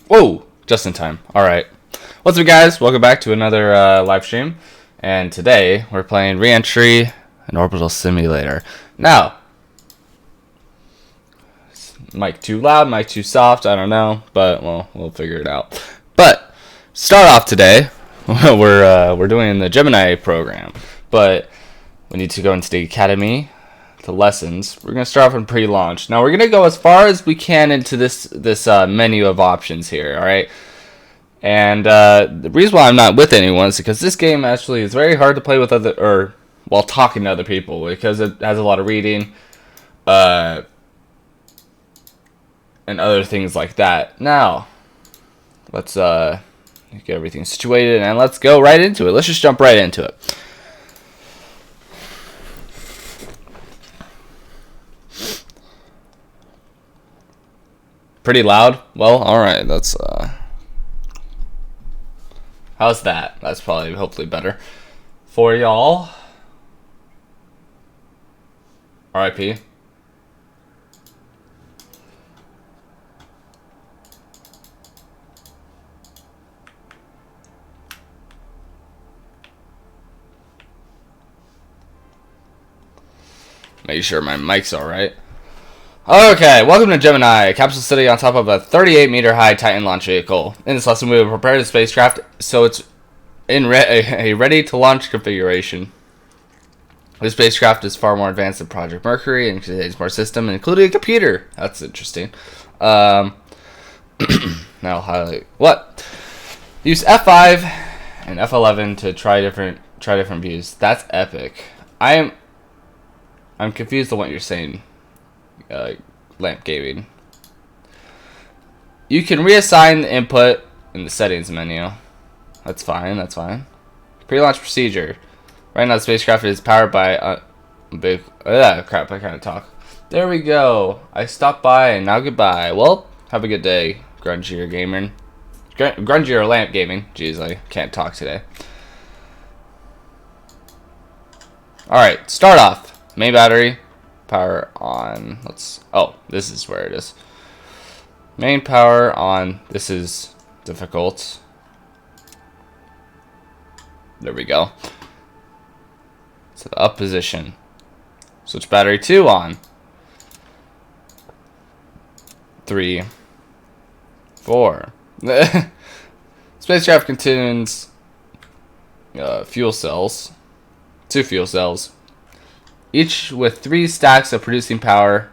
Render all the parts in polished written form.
Whoa, just in time. All right. What's up, guys? Welcome back to another live stream. And today we're playing Reentry, an Orbital Simulator. Now, mic too loud, mic too soft, I don't know, but well, we'll figure it out. But start off today, we're doing the Gemini program, but we need to go into the academy. To lessons. We're gonna start off in pre-launch. Now we're gonna go as far as we can into this menu of options here. All right. And the reason why I'm not with anyone is because this game actually is very hard to play with while talking to other people, because it has a lot of reading, and other things like that. Now, let's get everything situated and let's go right into it. Let's just jump right into it. Pretty loud? Well, alright, that's, how's that? That's probably, hopefully better for y'all. RIP. Make sure my mic's alright. Okay, welcome to Gemini, a capsule sitting on top of a 38-meter high Titan launch vehicle. In this lesson, we will prepare the spacecraft so it's in a ready-to-launch configuration. This spacecraft is far more advanced than Project Mercury and contains more system, including a computer. That's interesting. Now I'll highlight what. Use F5 and F11 to try different views. That's epic. I'm confused on what you're saying. Lamp gaming. You can reassign the input in the settings menu. That's fine. That's fine. Pre-launch procedure. Right now, the spacecraft is powered by crap. I can't talk. There we go. I stopped by and now goodbye. Well, have a good day, grungier gaming. Grungier lamp gaming. Jeez, I can't talk today. All right, start off. Main battery. Power on. This is where it is. Main power on. This is difficult. There we go. So the up position. Switch battery 2 on. 3, 4. Spacecraft contains fuel cells. 2 fuel cells. Each with 3 stacks of producing power.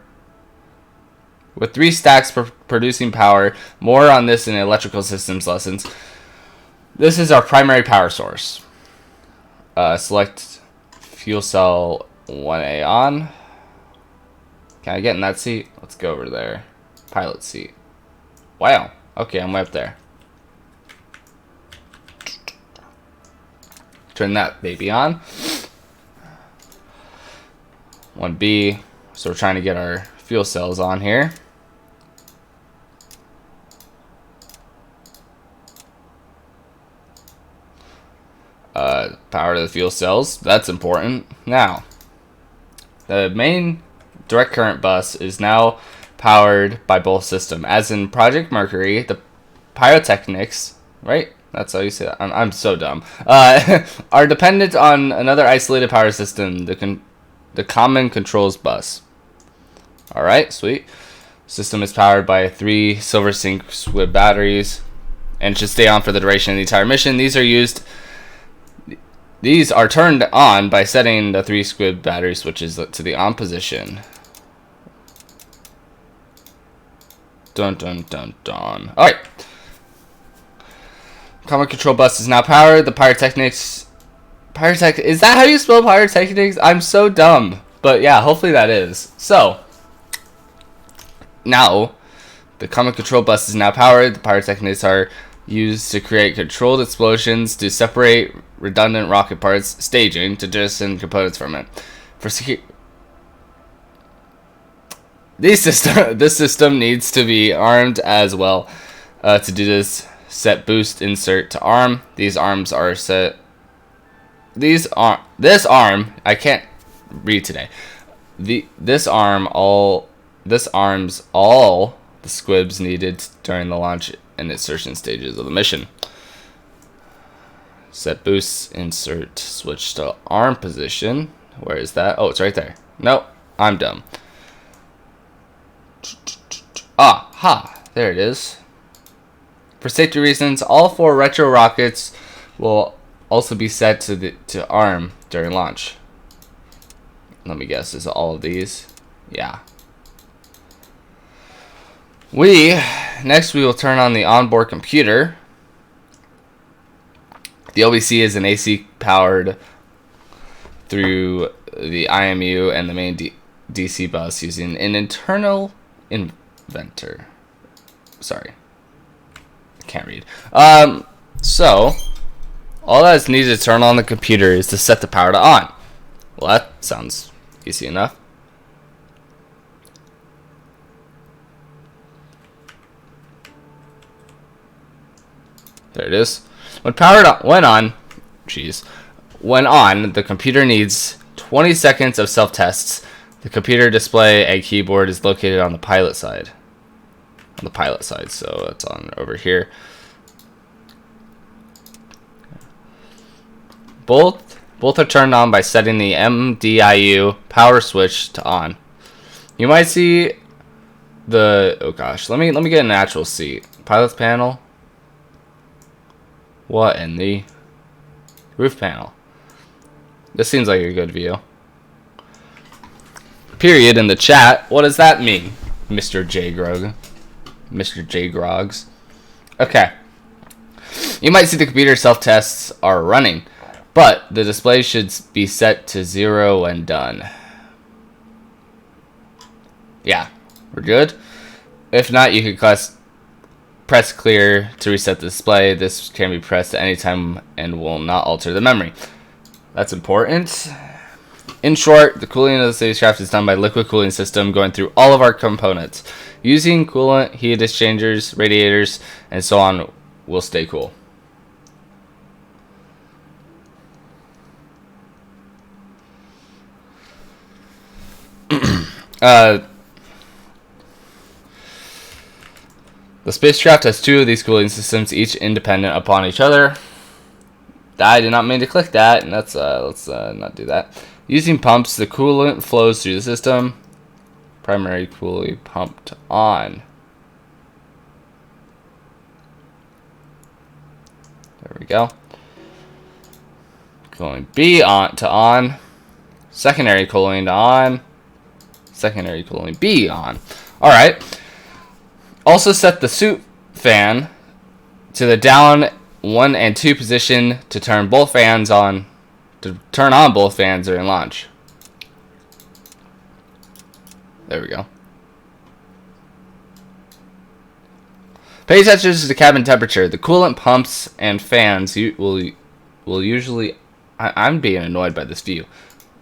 With 3 stacks for producing power. More on this in electrical systems lessons. This is our primary power source. Select fuel cell 1A on. Can I get in that seat? Let's go over there. Pilot seat. Wow. Okay, I'm way up there. Turn that baby on. 1B, so we're trying to get our fuel cells on here. Power to the fuel cells, that's important. Now, the main direct current bus is now powered by both systems. As in Project Mercury, the pyrotechnics, right? That's how you say that. I'm so dumb. Are dependent on another isolated power system, the common controls bus. Alright, sweet. System is powered by 3 silver sync SWIB batteries and should stay on for the duration of the entire mission. These are turned on by setting the 3 SWIB battery switches to the on position. Dun dun dun dun. Alright. Common control bus is now powered. The pyrotechnics. Is that how you spell pyrotechnics? I'm so dumb. But yeah, hopefully that is. So, now, the common control bus is now powered. The pyrotechnics are used to create controlled explosions to separate redundant rocket parts, staging to jettison components from it. This system needs to be armed as well. To do this, set boost insert to arm. These arms are set. This arm, I can't read today. This arms all the squibs needed during the launch and insertion stages of the mission. Set boost, insert, switch to arm position. Where is that? Oh, it's right there. Nope, I'm dumb. Ah, ha, there it is. For safety reasons, all 4 retro rockets will also be set to arm during launch. Let me guess, is it all of these? Yeah. Next we will turn on the onboard computer. The OBC is an AC powered through the IMU and the main DC bus using an internal inverter. Sorry, I can't read. So all that is needed to turn on the computer is to set the power to on. Well, that sounds easy enough. There it is. When on, the computer needs 20 seconds of self-tests. The computer display and keyboard is located on the pilot side. So it's on over here. Both are turned on by setting the MDIU power switch to on. You might see the let me get an actual seat. Pilot's panel. What in the roof panel? This seems like a good view. Period in the chat. What does that mean, Mr. J Grogs? Okay. You might see the computer self-tests are running, but the display should be set to 0 when done. Yeah, we're good. If not, you can press clear to reset the display. This can be pressed at any time and will not alter the memory. That's important. In short, the cooling of the spacecraft is done by liquid cooling system going through all of our components. Using coolant, heat exchangers, radiators, and so on will stay cool. The spacecraft has 2 of these cooling systems, each independent upon each other. I did not mean to click that, and let's not do that. Using pumps, the coolant flows through the system. Primary cooling pumped on. There we go. Cooling B on to on. Secondary cooling to on. Secondary cooling B on. All right. Also set the suit fan to the down 1 and 2 position to turn both fans on. To turn on both fans during launch. There we go. Pay attention to the cabin temperature. The coolant pumps and fans will usually. I'm being annoyed by this view.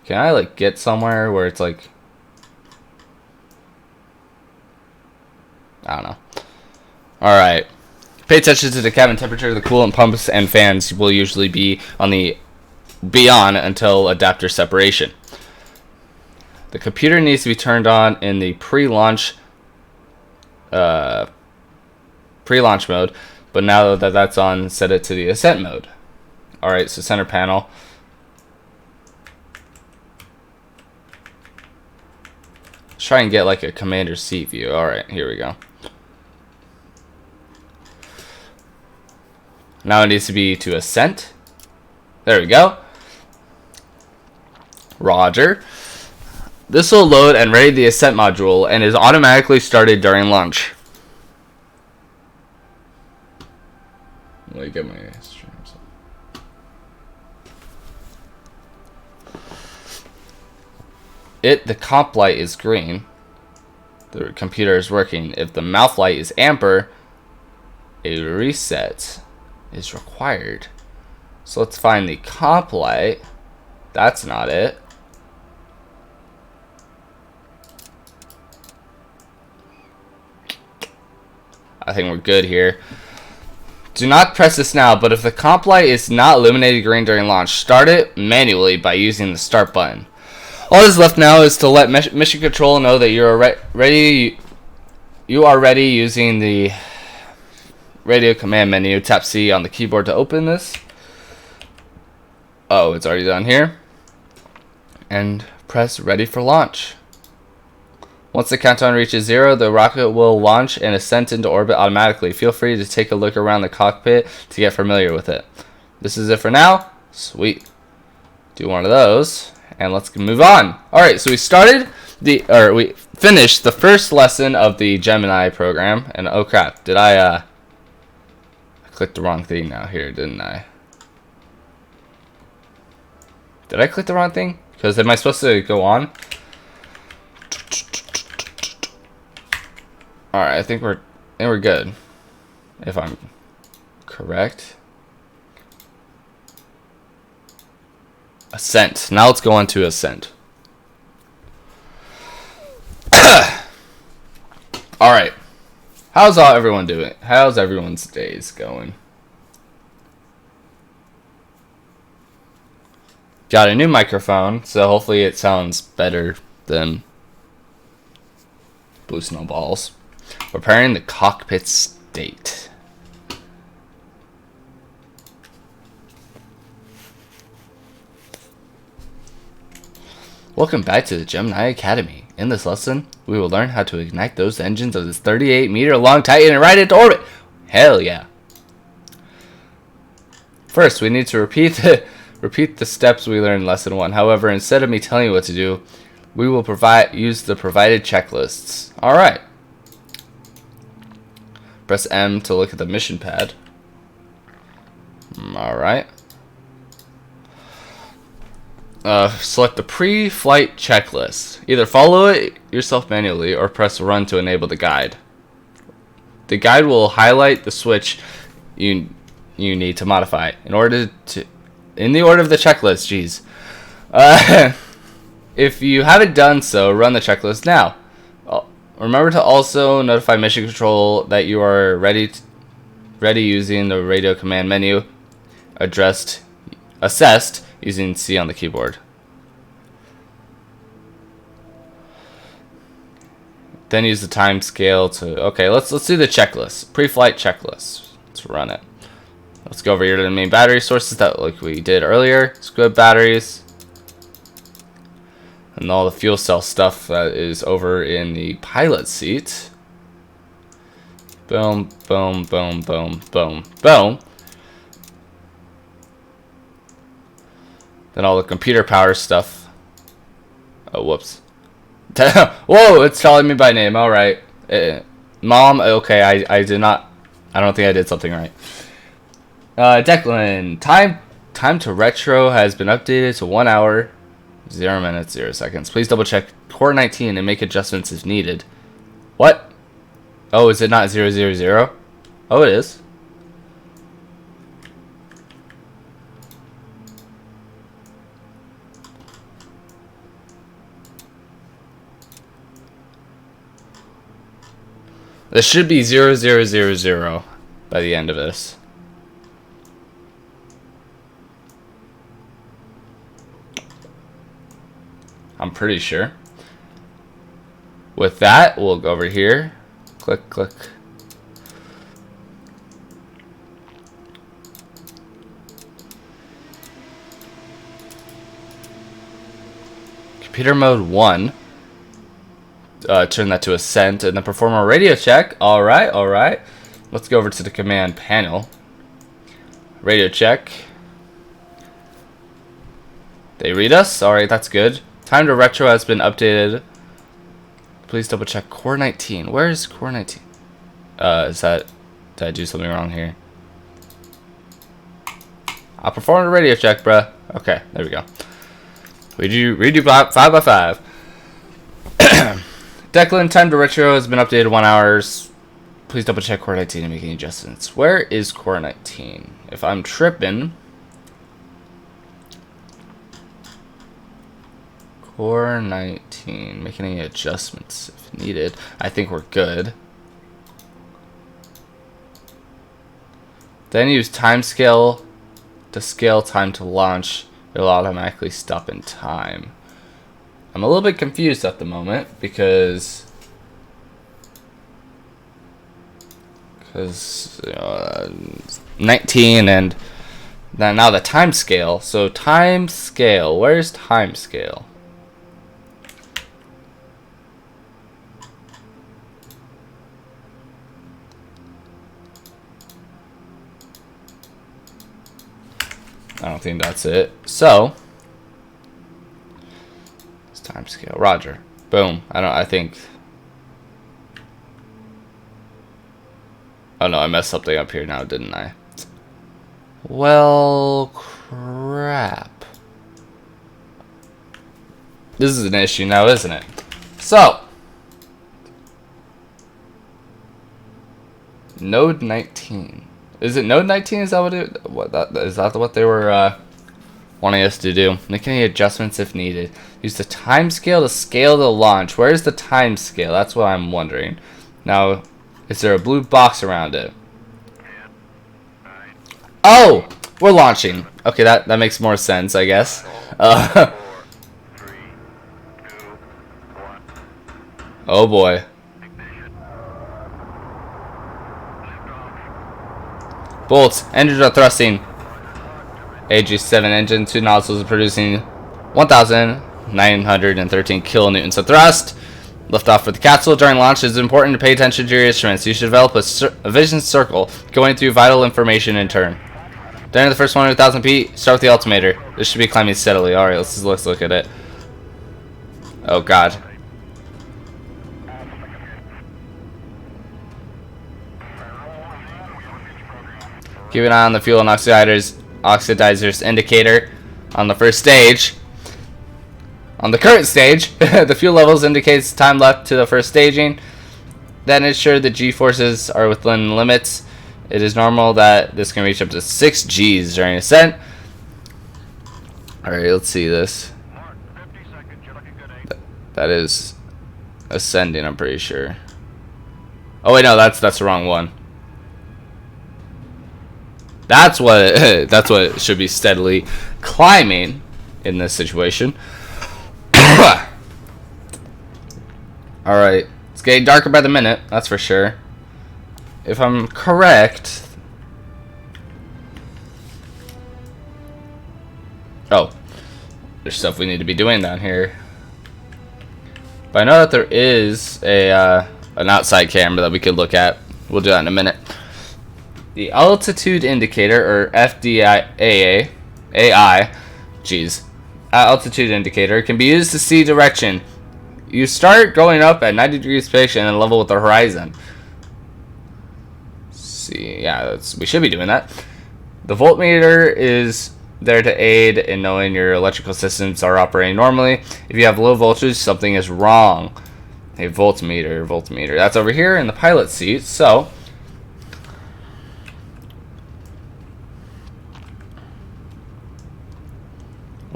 Can I like get somewhere where it's like? I don't know. All right. Pay attention to the cabin temperature. The coolant pumps and fans will usually be on until adapter separation. The computer needs to be turned on in the pre-launch mode, but now that that's on, set it to the Ascent mode. All right, so center panel. Let's try and get like a commander seat view. All right, here we go. Now it needs to be to Ascent. There we go. Roger. This will load and ready the Ascent module and is automatically started during launch. Let me get my streams. The comp light is green. The computer is working. If the mouth light is amber, a reset is required. So let's find the comp light. That's not it. I think we're good here. Do not press this now, but if the comp light is not illuminated green during launch, start it manually by using the start button. All that's left now is to let mission control know that you are ready using the radio command menu. Tap C on the keyboard to open this. Oh, it's already done here. And press ready for launch. Once the countdown reaches 0, the rocket will launch and ascend into orbit automatically. Feel free to take a look around the cockpit to get familiar with it. This is it for now. Sweet. Do one of those, and let's move on. Alright, so we finished the first lesson of the Gemini program, and oh crap, did I clicked the wrong thing now here, didn't I? Did I click the wrong thing? Because am I supposed to go on? Alright, I think we're good. If I'm correct. Ascent. Now let's go on to Ascent. Alright. How's everyone doing? How's everyone's days going? Got a new microphone, so hopefully it sounds better than Blue Snowballs. Preparing the cockpit state. Welcome back to the Gemini Academy. In this lesson, we will learn how to ignite those engines of this 38-meter long Titan and ride it to orbit. Hell yeah. First, we need to repeat the steps we learned in lesson 1. However, instead of me telling you what to do, we will use the provided checklists. Alright. Press M to look at the mission pad. Alright. Select the pre-flight checklist. Either follow it yourself manually or press run to enable the guide. The guide will highlight the switch you need to modify in the order of the checklist. Jeez. If you haven't done so, run the checklist now. Remember to also notify mission control that you are ready using the radio command menu. Assessed using C on the keyboard. Then use the time scale to... Okay, let's do the checklist. Pre-flight checklist. Let's run it. Let's go over here to the main battery sources that like we did earlier. Let's go to batteries. And all the fuel cell stuff that is over in the pilot seat. Boom, boom, boom, boom, boom, boom. Then all the computer power stuff. Oh, whoops. Whoa, it's calling me by name. Alright. Mom, okay, I did not... I don't think I did something right. Declan, time to retro has been updated to 1 hour, 0 minutes, 0 seconds. Please double check core 19 and make adjustments if needed. What? Oh, is it not 000? Oh, it is. This should be 0000 by the end of this. I'm pretty sure. With that, we'll go over here. Click, click. Computer mode 1. Turn that to Ascent and then perform a radio check. Alright, alright. Let's go over to the command panel. Radio check. They read us? Alright, that's good. Time to retro has been updated. Please double check core 19. Where is core 19? Did I do something wrong here? I performed a radio check, bruh. Okay, there we go. Redo 5 by 5. Declan, time to retro has been updated 1 hour. Please double check core 19 and make any adjustments. Where is core 19? If I'm tripping, core 19, make any adjustments if needed. I think we're good. Then use time scale to scale time to launch. It'll automatically stop in time. I'm a little bit confused at the moment because because 19 and now the time scale. So time scale, where's time scale? I don't think that's it. So it's time scale. Roger. Boom. I think. Oh no, I messed something up here now, didn't I? Well, crap. This is an issue now, isn't it? So node 19. Is it node 19? Is that what what they were wanting us to do? Make any adjustments if needed. Use the time scale to scale the launch. Where's the time scale? That's what I'm wondering. Now, is there a blue box around it? Oh, we're launching. Okay, that makes more sense, I guess. Oh boy. Bolts, engines are thrusting. AG7 engine, 2 nozzles producing 1,913 kilonewtons of thrust. Liftoff for the capsule during launch. It is important to pay attention to your instruments. You should develop a vision circle going through vital information in turn. During the first 100,000 feet, start with the altimeter. This should be climbing steadily. Alright, let's look at it. Oh god. Keep an eye on the fuel and oxidizers indicator on the first stage. On the current stage, the fuel levels indicates time left to the first staging. Then ensure the G-forces are within limits. It is normal that this can reach up to 6 Gs during ascent. Alright, let's see this. That is ascending, I'm pretty sure. Oh wait, no, that's the wrong one. That's what it should be, steadily climbing in this situation. Alright, it's getting darker by the minute, that's for sure. If I'm correct... Oh, there's stuff we need to be doing down here. But I know that there is an outside camera that we could look at. We'll do that in a minute. The altitude indicator, or FDIA, altitude indicator, can be used to see direction. You start going up at 90 degrees pitch and then level with the horizon. See, yeah, we should be doing that. The voltmeter is there to aid in knowing your electrical systems are operating normally. If you have low voltage, something is wrong. A voltmeter. That's over here in the pilot seat, so...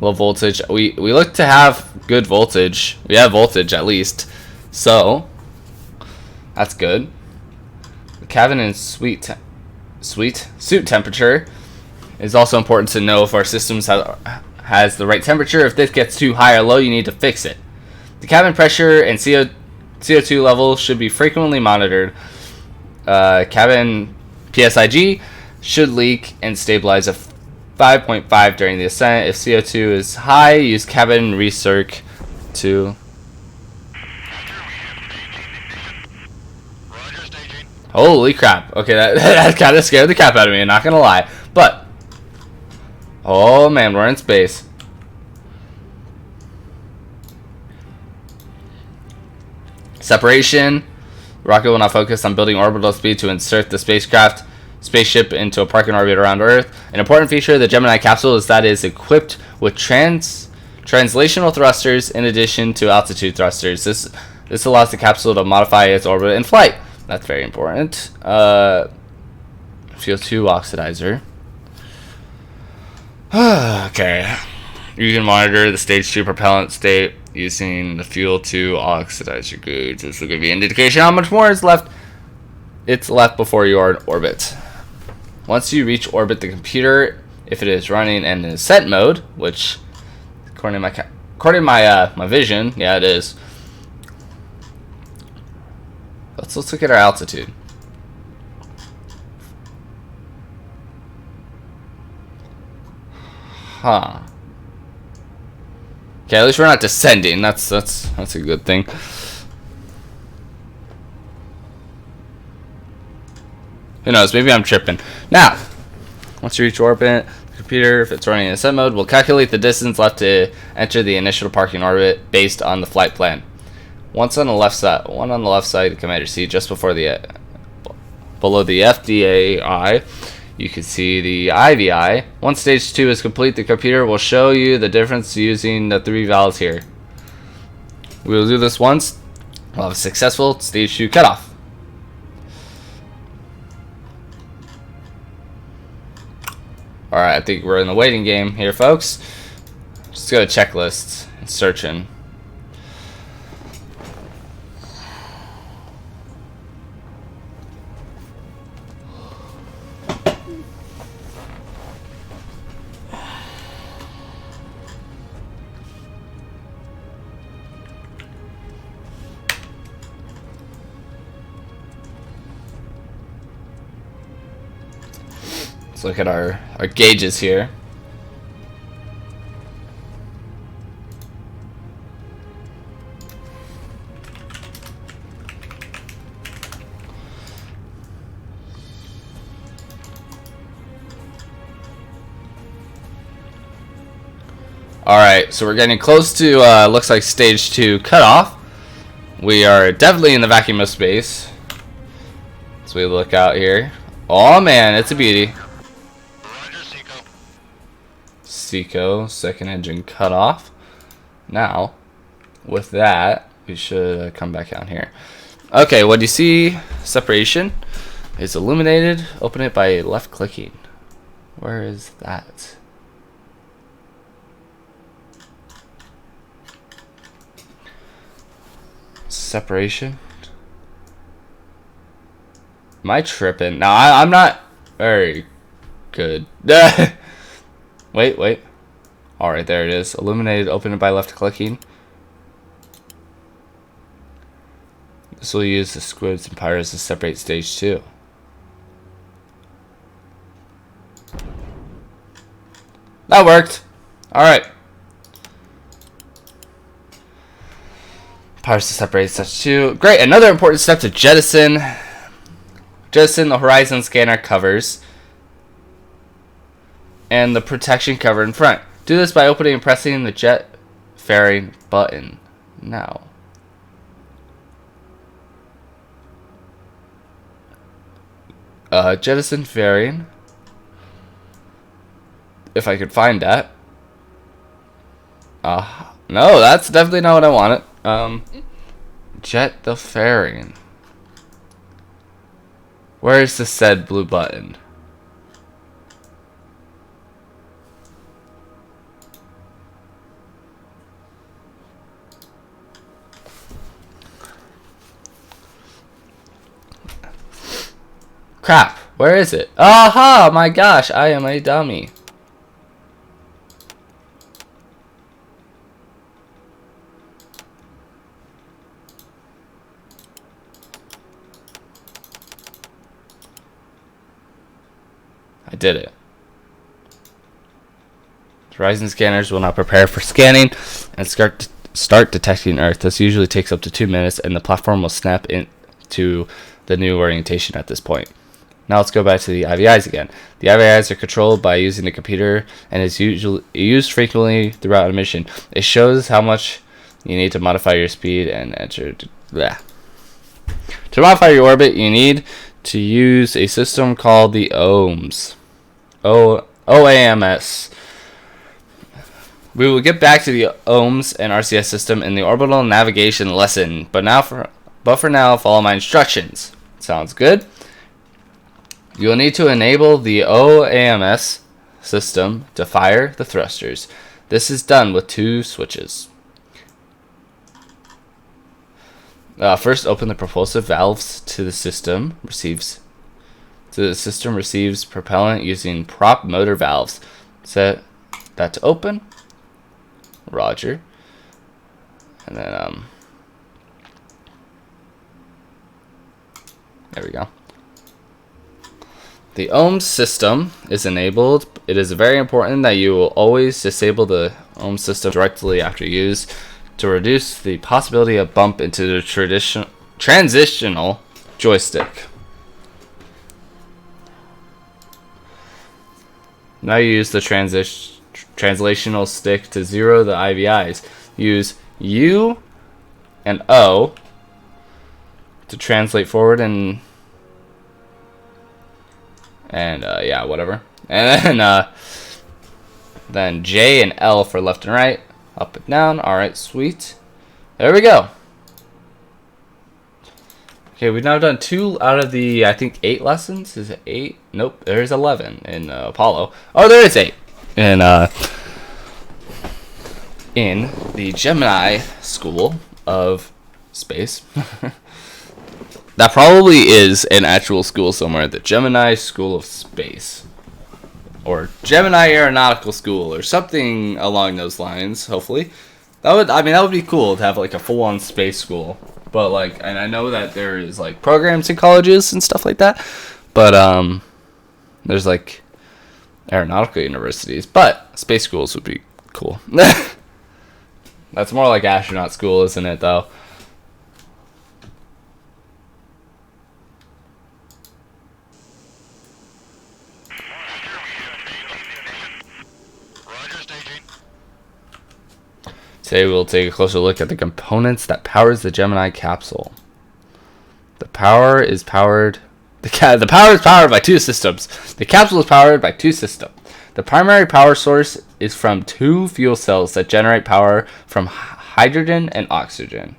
Low voltage. We look to have good voltage. We have voltage at least, so that's good. The cabin and suit temperature is also important to know if our systems has the right temperature. If this gets too high or low, you need to fix it. The cabin pressure and CO2 level should be frequently monitored. Cabin PSIG should leak and stabilize at 5.5 during the ascent. If CO2 is high, use cabin recirc to... Holy crap. Okay, that kind of scared the crap out of me, I'm not gonna lie. But, oh man, we're in space. Separation. Rocket will now focus on building orbital speed to insert the spaceship into a parking orbit around Earth. An important feature of the Gemini capsule is that it is equipped with translational thrusters in addition to altitude thrusters. This allows the capsule to modify its orbit in flight. That's very important. Fuel 2 oxidizer. Okay. You can monitor the stage 2 propellant state using the fuel 2 oxidizer gauge. This will give you an indication how much more is left. It's left before you are in orbit. Once you reach orbit, the computer, if it is running in ascent mode, which according to my vision, yeah, it is. Let's look at our altitude. Huh. Okay, at least we're not descending. That's a good thing. Who knows? Maybe I'm tripping. Now, once you reach orbit, the computer, if it's running in ascent mode, will calculate the distance left to enter the initial parking orbit based on the flight plan. One on the left side, the commander seat, just before the below the FDAI. You can see the IVI. Once stage 2 is complete, the computer will show you the difference using the 3 valves here. We will do this once. We'll have a successful stage 2 cutoff. Alright, I think we're in the waiting game here, folks. Just go to checklists and searching. Let's look at our gauges here. Alright, so we're getting close to, looks like stage 2 cutoff. We are definitely in the vacuum of space. So we look out here. Oh man, it's a beauty. Seco, second engine cut off. Now, with that, we should come back down here. Okay, what do you see? Separation is illuminated. Open it by left clicking. Where is that? Separation. Am I tripping? No, I'm not very good. Wait. Alright, there it is. Illuminated, open it by left clicking. This will use the squids and pyros to separate stage 2. That worked. Alright. Pyros to separate stage 2. Great, another important step to jettison the horizon scanner covers and the protection cover in front. Do this by opening and pressing the jet fairing button. Now, jettison fairing. If I could find that. No, that's definitely not what I wanted. Jet the fairing. Where is the said blue button? Crap, where is it? Aha, my gosh, I am a dummy. I did it. Horizon scanners will now prepare for scanning and start detecting Earth. This usually takes up to 2 minutes, and the platform will snap into the new orientation at this point. Now let's go back to the IVIs again. The IVIs are controlled by using the computer and is usually used frequently throughout a mission. It shows how much you need to modify your speed and enter. To modify your orbit, you need to use a system called the OAMS. OAMS. We will get back to the OAMS and RCS system in the orbital navigation lesson, but for now, follow my instructions. Sounds good? You will need to enable the OAMS system to fire the thrusters. This is done with 2 switches. First, open the propulsive valves to the system. The system receives propellant using prop motor valves. Set that to open. Roger. And then there we go. The OAMS system is enabled It is very important that you will always disable the home system directly after use to reduce the possibility of bump into the transitional joystick. Now you use the translational stick to zero the IVIs. Use U and O to translate forward and yeah, whatever. And then J and L for left and right, up and down. All right, sweet. There we go. Okay, we've now done 2 out of the, I think, 8 lessons. Is it 8? Nope, there's 11 in Apollo. Oh, there is 8 in the Gemini School of Space. That probably is an actual school somewhere, the Gemini School of Space. Or Gemini Aeronautical School, or something along those lines, hopefully. That would be cool to have like a full-on space school. But like, and I know that there is like programs in colleges and stuff like that. But there's like aeronautical universities, but space schools would be cool. That's more like astronaut school, isn't it, though? Today we'll take a closer look at the components that powers the Gemini capsule. The power is powered by 2 systems. The capsule is powered by 2 systems. The primary power source is from 2 fuel cells that generate power from hydrogen and oxygen.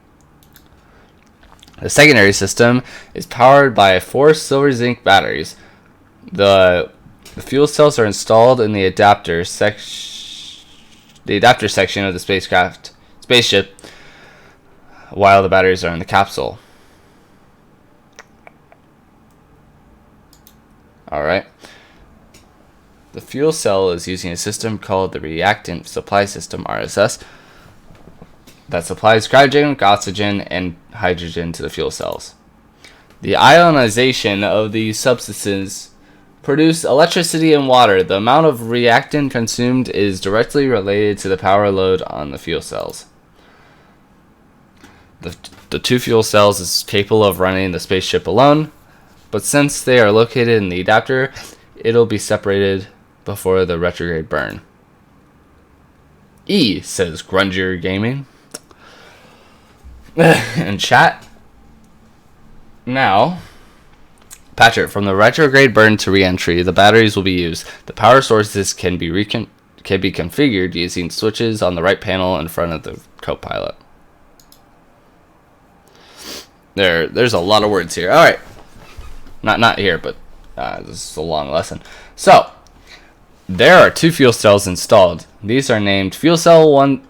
The secondary system is powered by 4 silver zinc batteries. The fuel cells are installed in the adapter section of the spaceship, while the batteries are in the capsule. Alright. The fuel cell is using a system called the Reactant Supply System, RSS, that supplies cryogenic oxygen and hydrogen to the fuel cells. The ionization of these substances produce electricity and water. The amount of reactant consumed is directly related to the power load on the fuel cells. The 2 fuel cells is capable of running the spaceship alone, but since they are located in the adapter, it'll be separated before the retrograde burn. E, says Grungier Gaming. In chat. Now, Patrick, from the retrograde burn to reentry, the batteries will be used. The power sources can be configured using switches on the right panel in front of the co-pilot. There's a lot of words here. All right, not here, but this is a long lesson. So there are 2 fuel cells installed. These are named fuel cell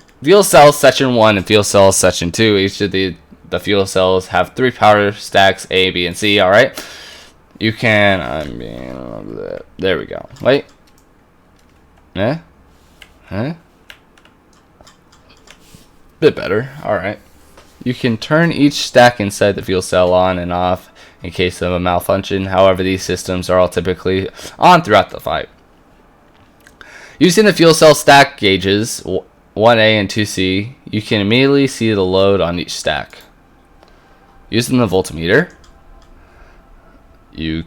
section 1 and fuel cell section 2. Each of the fuel cells have 3 power stacks, A, B, and C. All right. You can, there we go. Wait. Bit better. Alright. You can turn each stack inside the fuel cell on and off in case of a malfunction. However, these systems are all typically on throughout the flight. Using the fuel cell stack gauges, 1A and 2C, you can immediately see the load on each stack. Using the voltmeter, you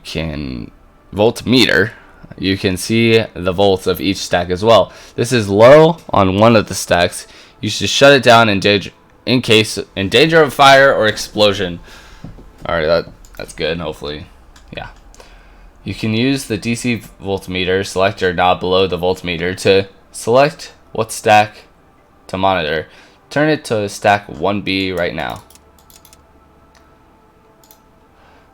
can see the volts of each stack as well. This is low on one of the stacks. You should shut it down in danger of fire or explosion. Alright, that's good, hopefully. Yeah. You can use the DC voltmeter selector knob below the voltmeter to select what stack to monitor. Turn it to stack 1B right now.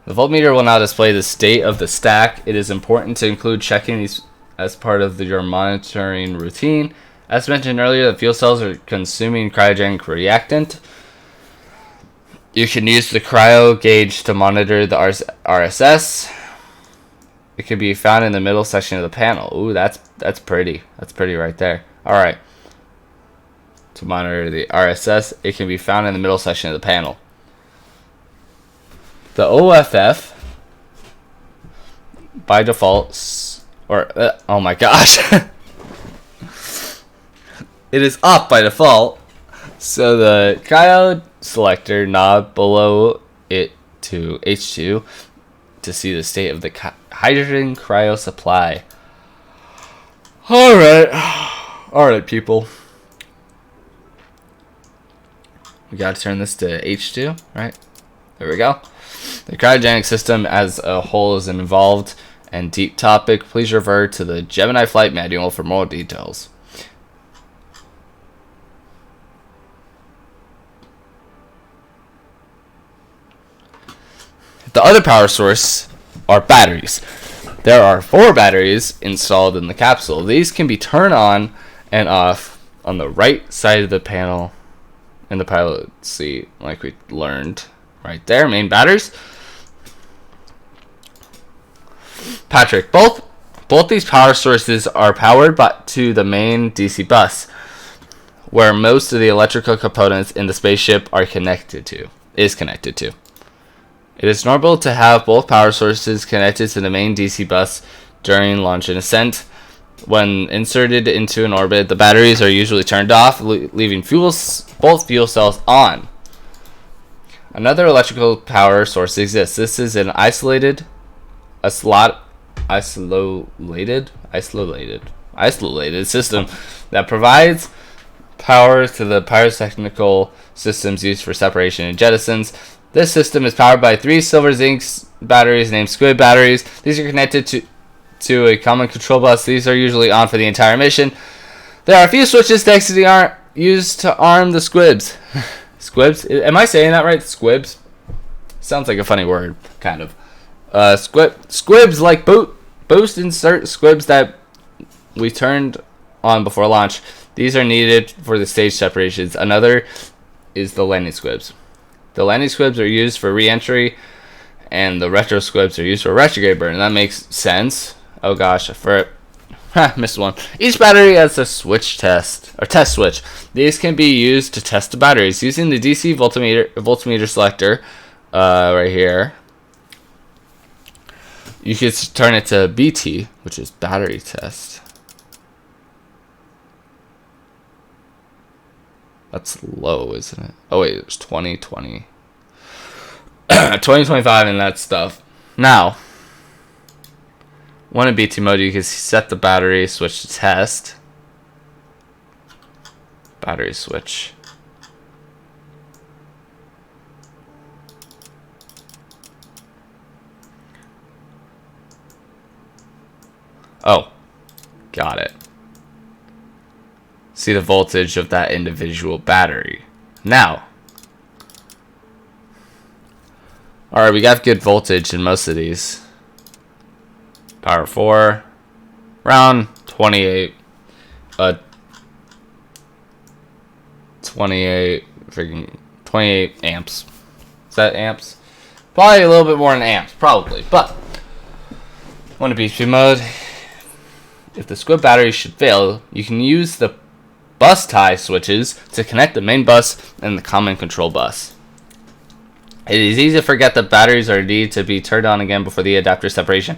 The voltmeter will now display the state of the stack. It is important to include checking these as part of your monitoring routine. As mentioned earlier, the fuel cells are consuming cryogenic reactant. You can use the cryo gauge to monitor the RSS. It can be found in the middle section of the panel. Ooh, that's pretty. That's pretty right there. All right. To monitor the RSS, it can be found in the middle section of the panel. The OFF by default Or, oh my gosh. It is off by default. So the cryo selector knob below it to H2 to see the state of the hydrogen cryo supply. Alright people. We gotta turn this to H2, right? There we go. The cryogenic system as a whole is an involved and deep topic. Please refer to the Gemini flight manual for more details. The other power source are batteries. There are 4 batteries installed in the capsule. These can be turned on and off on the right side of the panel in the pilot seat, like we learned right there. Main batteries. Patrick, both these power sources are powered to the main DC bus, where most of the electrical components in the spaceship are connected to. It is normal to have both power sources connected to the main DC bus during launch and ascent. When inserted into an orbit, the batteries are usually turned off, leaving both fuel cells on. Another electrical power source exists. This is an isolated system that provides power to the pyrotechnical systems used for separation and jettisons. This system is powered by 3 silver zinc batteries named squid batteries. These are connected to a common control bus. These are usually on for the entire mission. There are a few switches next to the arm used to arm the squibs. Squibs? Am I saying that right? Squibs? Sounds like a funny word, kind of. Squibs like boost insert squibs that we turned on before launch. These are needed for the stage separations. Another is the landing squibs. The landing squibs are used for reentry, and the retro squibs are used for retrograde burn. That makes sense. Oh gosh, missed one. Each battery has a test switch. These can be used to test the batteries using the DC voltmeter selector right here. You can turn it to BT, which is battery test. That's low, isn't it? Oh wait, it's 2020. 2025 and that stuff. Now, when in BT mode, you can set the battery switch to test. Battery switch. Oh, got it. See the voltage of that individual battery. Now, alright, we got good voltage in most of these. Power 4, around 28, 28 amps. Is that amps? Probably a little bit more than amps, probably. But when in BT mode, if the squib battery should fail, you can use the bus tie switches to connect the main bus and the common control bus. It is easy to forget that batteries are needed to be turned on again before the adapter separation.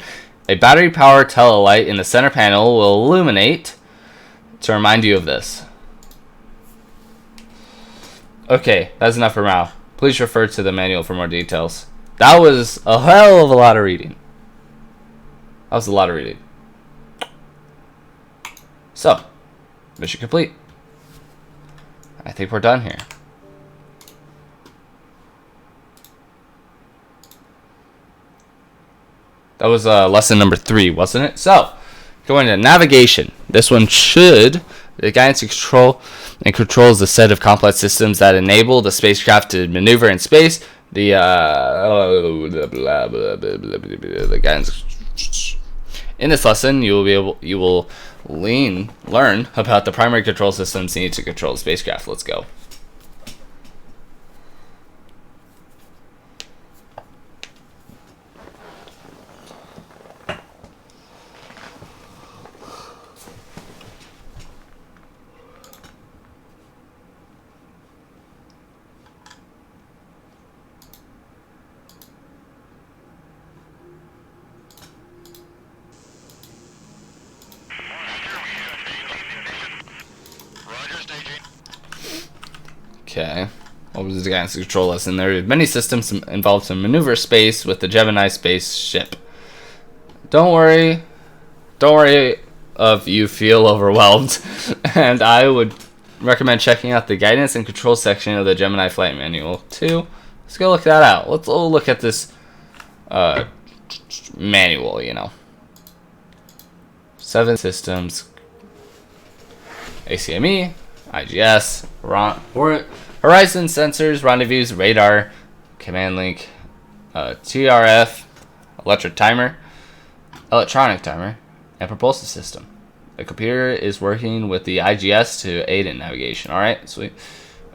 A battery power tele light in the center panel will illuminate to remind you of this. Okay, that's enough for now. Please refer to the manual for more details. That was a hell of a lot of reading. So, mission complete. I think we're done here. That was lesson number 3, wasn't it? So, going to navigation. This one should, the guidance and controls the set of complex systems that enable the spacecraft to maneuver in space. The guidance. In this lesson, you will learn about the primary control systems needed to control the spacecraft. Let's go. Okay. What was the guidance control lesson? There are many systems involved in maneuver space with the Gemini spaceship. Don't worry. Don't worry if you feel overwhelmed. And I would recommend checking out the guidance and control section of the Gemini flight manual too. Let's go look that out. Let's look at this manual, you know. 7 systems. ACME, IGS, horizon sensors, rendezvous, radar, command link, TRF, electronic timer, and propulsive system. The computer is working with the IGS to aid in navigation. All right, sweet.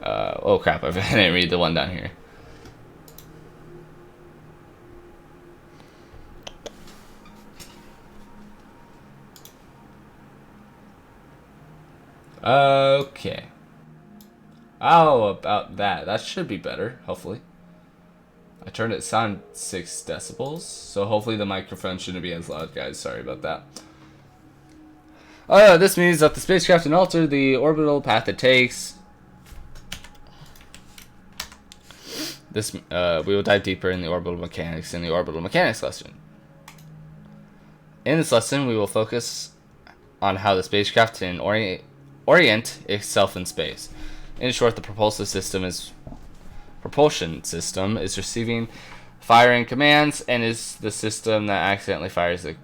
Oh crap! I didn't read the one down here. Okay. How about that? That should be better, hopefully. I turned it sound 6 decibels, so hopefully the microphone shouldn't be as loud, guys. Sorry about that. This means that the spacecraft can alter the orbital path it takes. We will dive deeper in the orbital mechanics in the orbital mechanics lesson. In this lesson, we will focus on how the spacecraft can orient itself in space. In short, the propulsion system is receiving firing commands and is the system that accidentally fires the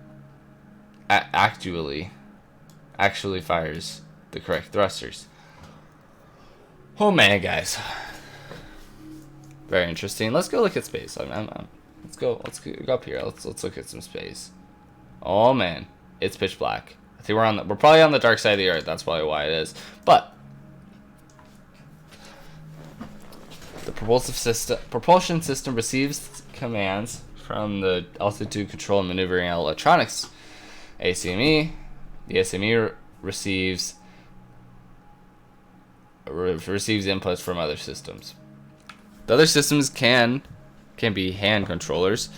actually fires the correct thrusters. Oh man, guys, very interesting. Let's go look at space. Let's go up here. Let's look at some space. Oh man, it's pitch black. I think we're probably on the dark side of the Earth. That's probably why it is. But the propulsion system receives commands from the altitude control and maneuvering electronics. ACME. The ACME receives inputs from other systems. The other systems can be hand controllers,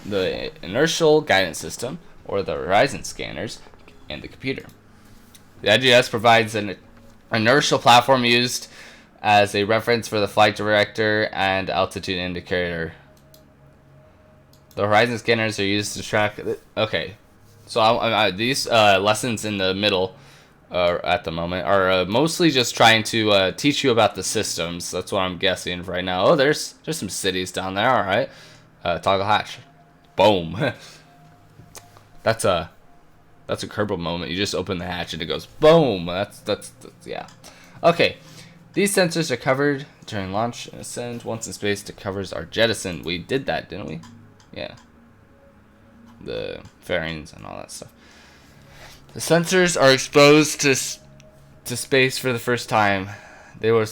the inertial guidance system, or the horizon scanners, and the computer. The IGS provides an inertial platform used as a reference for the flight director and altitude indicator. The horizon scanners are used to track. Okay, so these lessons in the middle at the moment are mostly just trying to teach you about the systems. That's what I'm guessing right now. Oh, there's some cities down there. All right, toggle hatch. Boom. That's a Kerbal moment. You just open the hatch and it goes boom. That's yeah. Okay. These sensors are covered during launch and ascent. Once in space, the covers are jettisoned. We did that, didn't we? Yeah. The fairings and all that stuff. The sensors are exposed to space for the first time. They will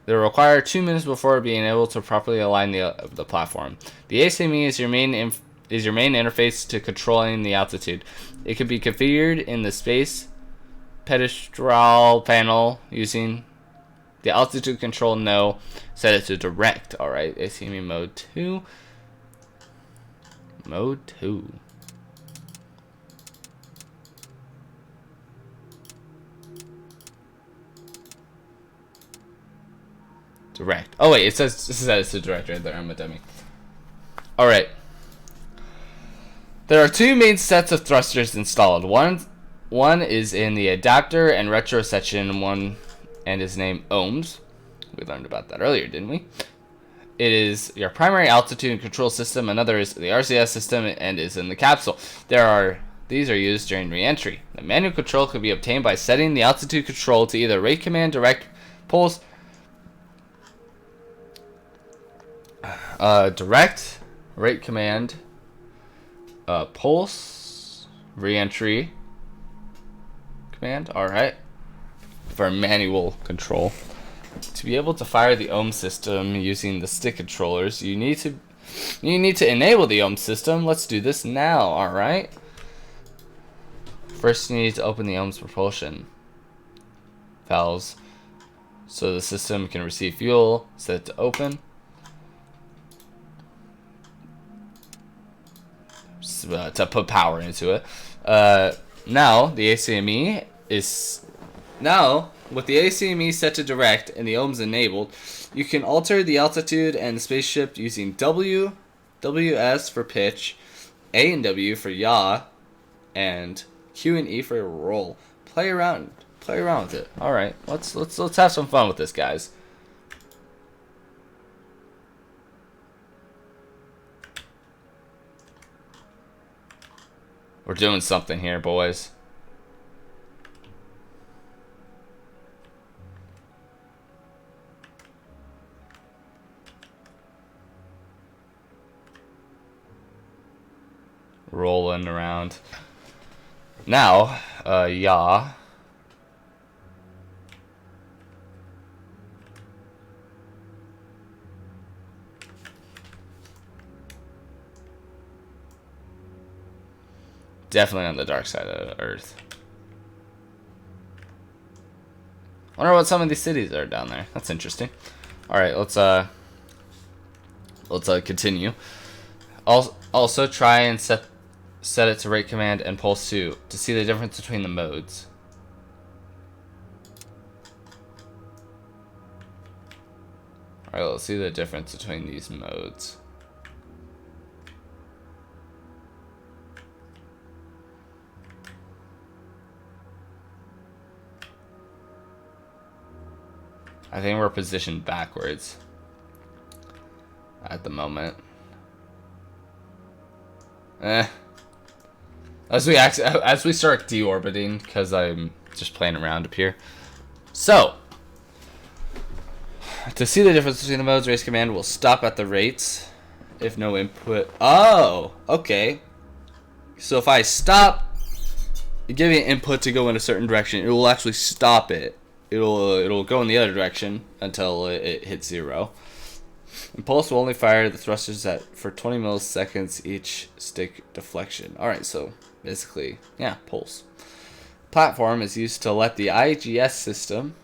require 2 minutes before being able to properly align the platform. The ACME is your main interface to controlling the altitude. It can be configured in the space pedestal panel using the altitude control. No, set it to direct. All right, ACME mode 2. Mode 2. Direct. Oh wait, it says it's a direct right there. I'm a dummy. All right. There are 2 main sets of thrusters installed. One is in the adapter and retro section. One and is named ohms. We learned about that earlier, didn't we? It is your primary altitude control system. Another is the RCS system and is in the capsule. These are used during reentry. The manual control can be obtained by setting the altitude control to either rate command, direct pulse, direct rate command, pulse, reentry command. All right, for manual control. To be able to fire the ohm system using the stick controllers, you need to enable the ohm system. Let's do this now. All right. First, you need to open the ohms propulsion valves so the system can receive fuel. Set it to open. To put power into it. Now the ACME is With the ACME set to direct and the ohms enabled, you can alter the altitude and the spaceship using W, WS for pitch, A and W for yaw, and Q and E for roll. Play around with it. All right, let's have some fun with this, guys. We're doing something here, boys. Rolling around. Now, yaw. Definitely on the dark side of Earth. I wonder what some of these cities are down there. That's interesting. All right, let's continue. Also try and set it to rate command and pulse 2 to see the difference between the modes. All right, let's see the difference between these modes. I think we're positioned backwards at the moment. As we start deorbiting, because I'm just playing around up here. So, to see the difference between the modes, race command will stop at the rates if no input. Oh, okay. So if I stop, give me an input to go in a certain direction, it will actually stop it. It'll go in the other direction until it hits 0. And pulse will only fire the thrusters for 20 milliseconds each stick deflection. Alright, so basically, yeah, pulse. Platform is used to let the IGS system,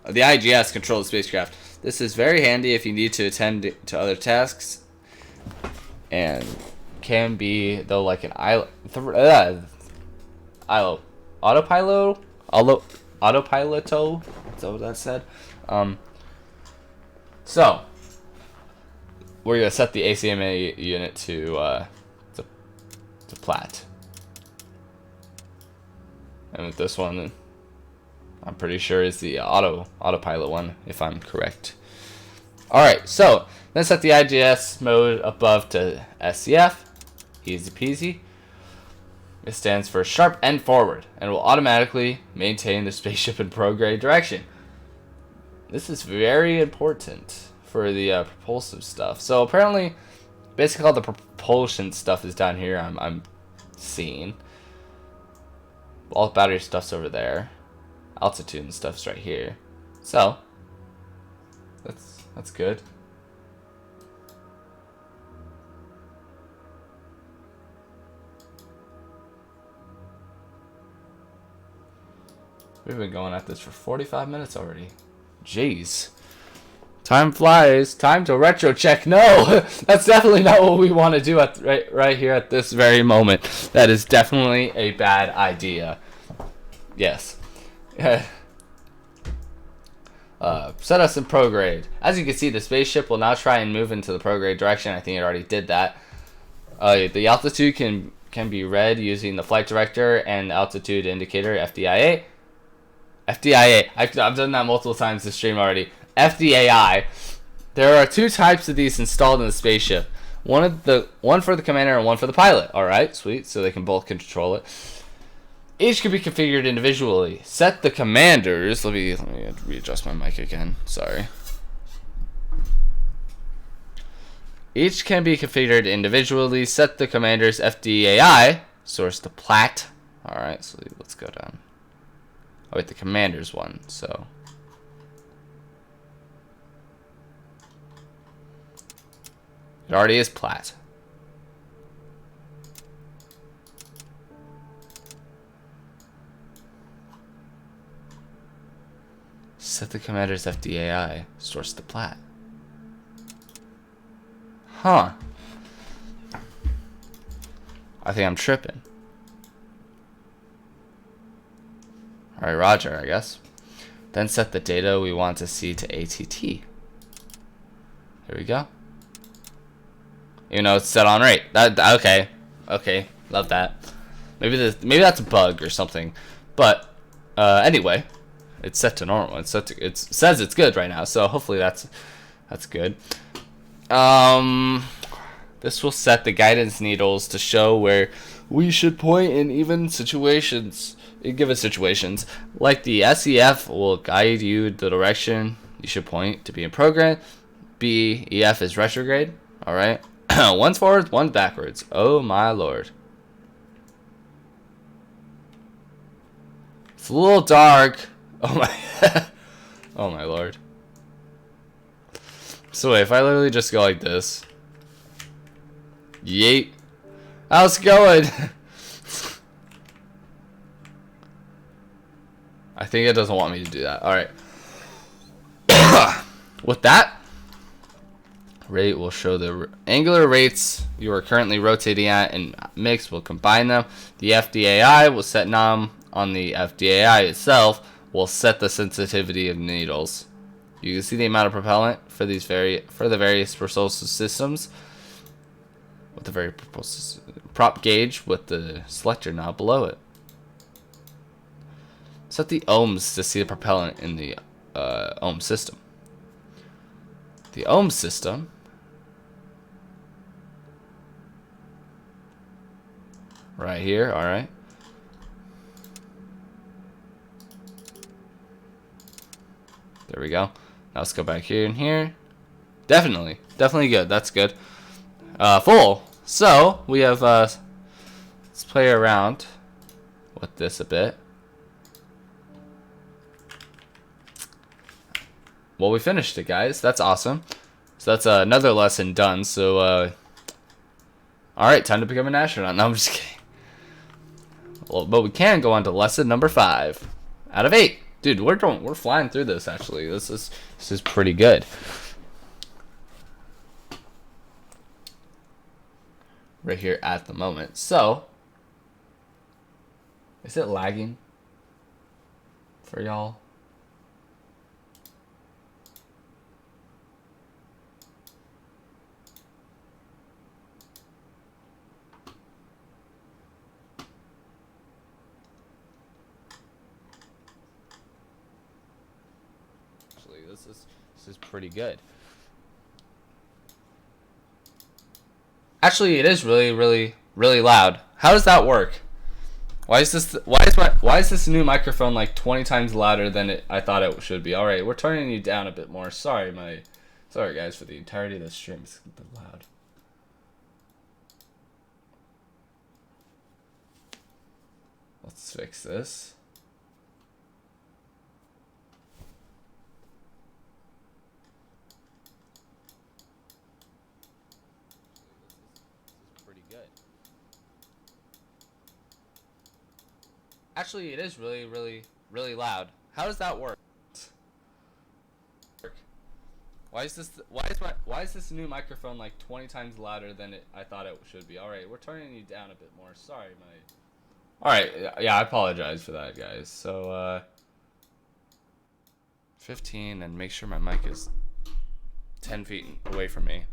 the IGS control the spacecraft. This is very handy if you need to attend to other tasks, and can be, though, like an autopiloto. Is that what that said? So we're gonna set the ACMA unit to plat, and with this one, I'm pretty sure is the autopilot one, if I'm correct. All right, so let's set the IGS mode above to SCF. Easy peasy. It stands for sharp end forward and will automatically maintain the spaceship in prograde direction. This is very important for the propulsive stuff. So apparently, basically all the propulsion stuff is down here. I'm seeing. All the battery stuff's over there. Altitude and stuff's right here. So that's good. We've been going at this for 45 minutes already. Jeez. Time flies. Time to retro check. No, that's definitely not what we want to do right here at this very moment. That is definitely a bad idea. Yes. Set us in prograde. As you can see, the spaceship will now try and move into the prograde direction. I think it already did that. The altitude can be read using the flight director and altitude indicator, FDIA. FDIA. I've done that multiple times this stream already. FDAI. There are 2 types of these installed in the spaceship. One for the commander and one for the pilot. All right, sweet. So they can both control it. Each can be configured individually. Set the commanders. Let me readjust my mic again. Sorry. Each can be configured individually. Set the commanders FDAI. Source to plat. All right, so let's go down. Oh wait, the commanders one. So it already is plat. Set the commander's FDAI. Source to plat. Huh. I think I'm tripping. Alright, roger, I guess. Then set the data we want to see to ATT. There we go. You know, it's set on rate. Okay, love that. Maybe that's a bug or something, but anyway, it's set to normal. It says it's good right now, so hopefully that's good. This will set the guidance needles to show where we should point in given situations. Like the SEF will guide you the direction you should point to be in program. BEF is retrograde. All right. One's forward, one's backwards. Oh my lord. It's a little dark. Oh my. Oh my lord. So wait, if I literally just go like this. Yeet. How's it going? I think it doesn't want me to do that. Alright. With that, rate will show the angular rates you are currently rotating at, and mix will combine them. The FDAI will set nom on the FDAI itself will set the sensitivity of needles. You can see the amount of propellant for the various propulsive systems with the very prop gauge with the selector knob below it. Set the ohms to see the propellant in the ohm system. The ohm system right here, alright. There we go. Now let's go back here and here. Definitely good. That's good. Full. So we have let's play around with this a bit. Well, we finished it, guys. That's awesome. So that's another lesson done. So alright, time to become an astronaut. No, I'm just kidding. Well, but we can go on to lesson number 5 out of 8. Dude, we're flying through this. Actually, this is pretty good. Right here at the moment. So, is it lagging for y'all? This is pretty good. Actually, it is really loud. How does that work? Why is this new microphone like 20 times louder than I thought it should be? All right, we're turning you down a bit more. Sorry guys, for the entirety of the stream. It's a bit loud. Let's fix this. Actually, it is really loud. How does that work? Why is this new microphone like 20 times louder than I thought it should be? All right, we're turning you down a bit more. Sorry, All right, yeah, I apologize for that, guys. So 15, and make sure my mic is 10 feet away from me.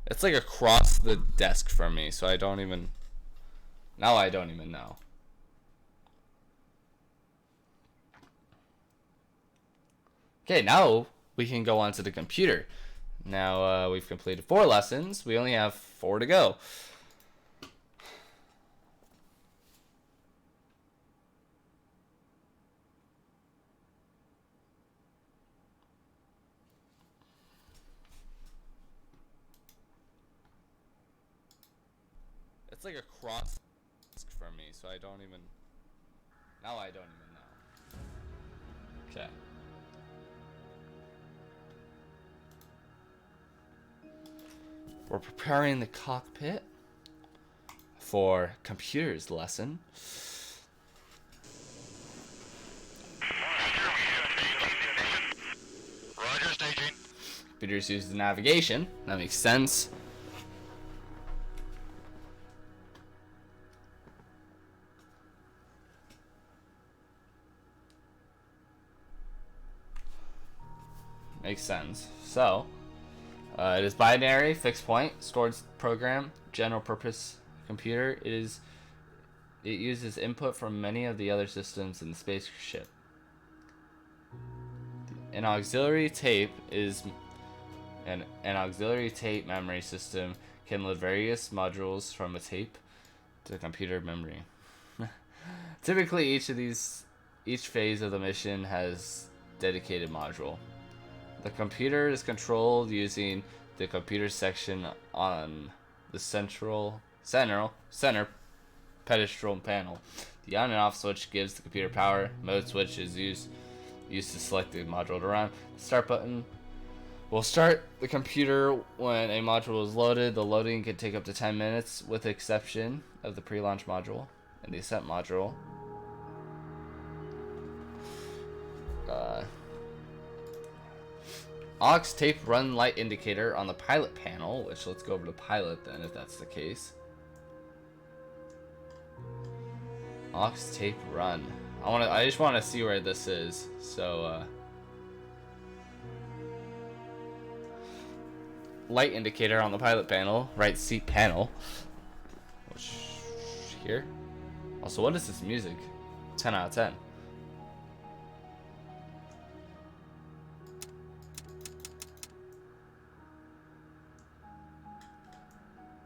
It's like across the desk from me, so I don't even know. Okay, now we can go on to the computer. Now we've completed 4 lessons. We only have 4 to go. It's like across from me, so I don't even know. Okay. We're preparing the cockpit for computers lesson. Roger, staging. Computers use the navigation. That makes sense. Makes sense. So, it is binary, fixed point, stored program, general purpose computer. It uses input from many of the other systems in the spaceship. An auxiliary tape memory system can load various modules from a tape to computer memory. Typically, each phase of the mission has dedicated module. The computer is controlled using the computer section on the center pedestal panel. The on and off switch gives the computer power. Mode switch is used to select the module to run. The start button will start the computer when a module is loaded. The loading can take up to 10 minutes with the exception of the pre-launch module and the Ascent module. Aux tape run light indicator on the pilot panel, which let's go over to pilot then if that's the case. Aux tape run. I just want to see where this is. So light indicator on the pilot panel, right seat panel. Which here. Also, what is this music? 10 out of 10.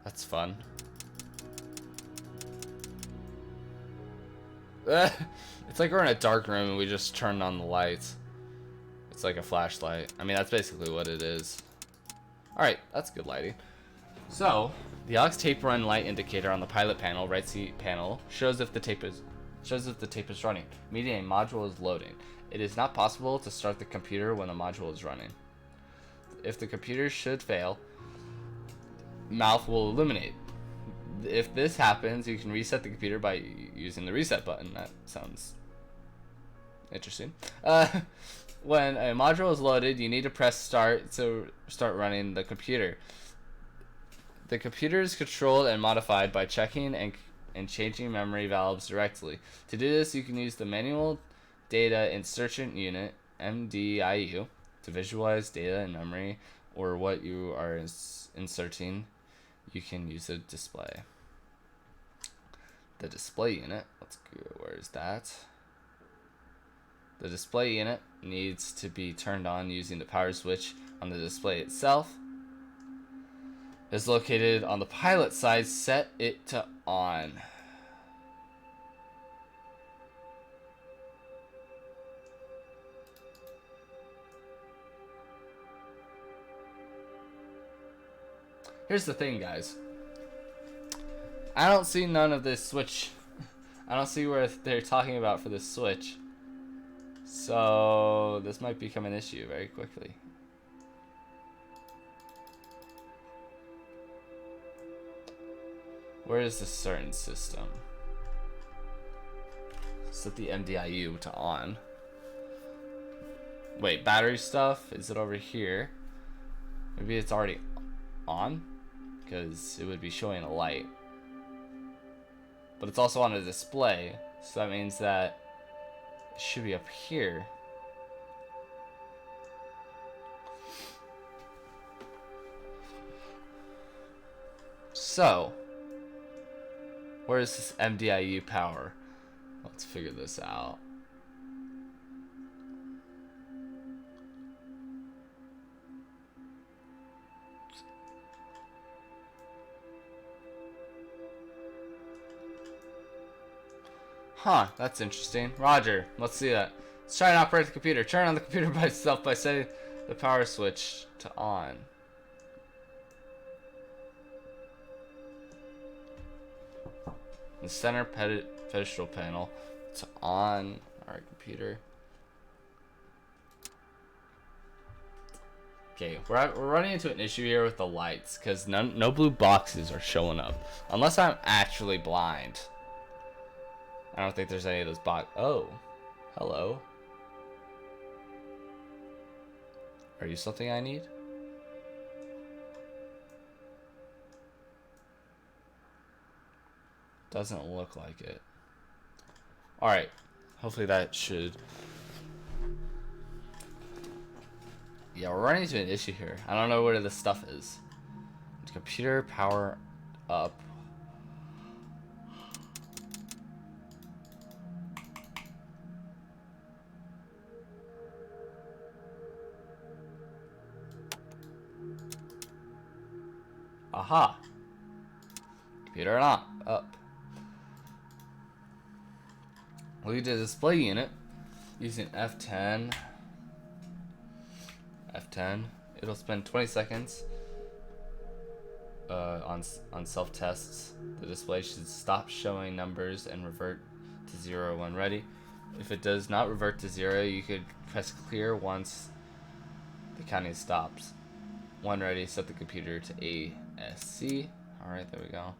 That's fun. It's like we're in a dark room and we just turned on the lights. It's like a flashlight. I mean, that's basically what it is. Alright, that's good lighting. So, the aux tape run light indicator on the pilot panel, right seat panel, shows if the tape is running, meaning a module is loading. It is not possible to start the computer when a module is running. If the computer should fail, mouth will illuminate. If this happens, you can reset the computer by using the reset button. That sounds interesting. When a module is loaded, you need to press start to start running the computer. The computer is controlled and modified by checking and changing memory valves directly. To do this, you can use the manual data insertion unit, MDIU, to visualize data in memory or what you are inserting. You can use a display. The display unit, let's go, where is that? The display unit needs to be turned on using the power switch on the display itself. It's located on the pilot side. Set it to on. Here's the thing, guys. I don't see none of this switch. I don't see where they're talking about for this switch. So this might become an issue very quickly. Where is this certain system? Set the MDIU to on. Wait, battery stuff? Is it over here? Maybe it's already on? Because it would be showing a light. But it's also on a display, so that means that it should be up here. So, where is this MDIU power? Let's figure this out. Huh, that's interesting. Roger, let's see that. Let's try and operate the computer. Turn on the computer by itself by setting the power switch to on. The center pedestal panel to on. Alright, computer. Okay, we're running into an issue here with the lights because no blue boxes are showing up. Unless I'm actually blind. I don't think there's any of those Oh, hello. Are you something I need? Doesn't look like it. Alright, hopefully that should Yeah, we're running into an issue here. I don't know where this stuff is. Computer power up. Aha! Computer on up. Lead the display unit using F10. F10. It'll spend 20 seconds on self-tests. The display should stop showing numbers and revert to 0 when ready. If it does not revert to 0, you could press clear once the counting stops. When ready, set the computer to ASC. Alright, there we go.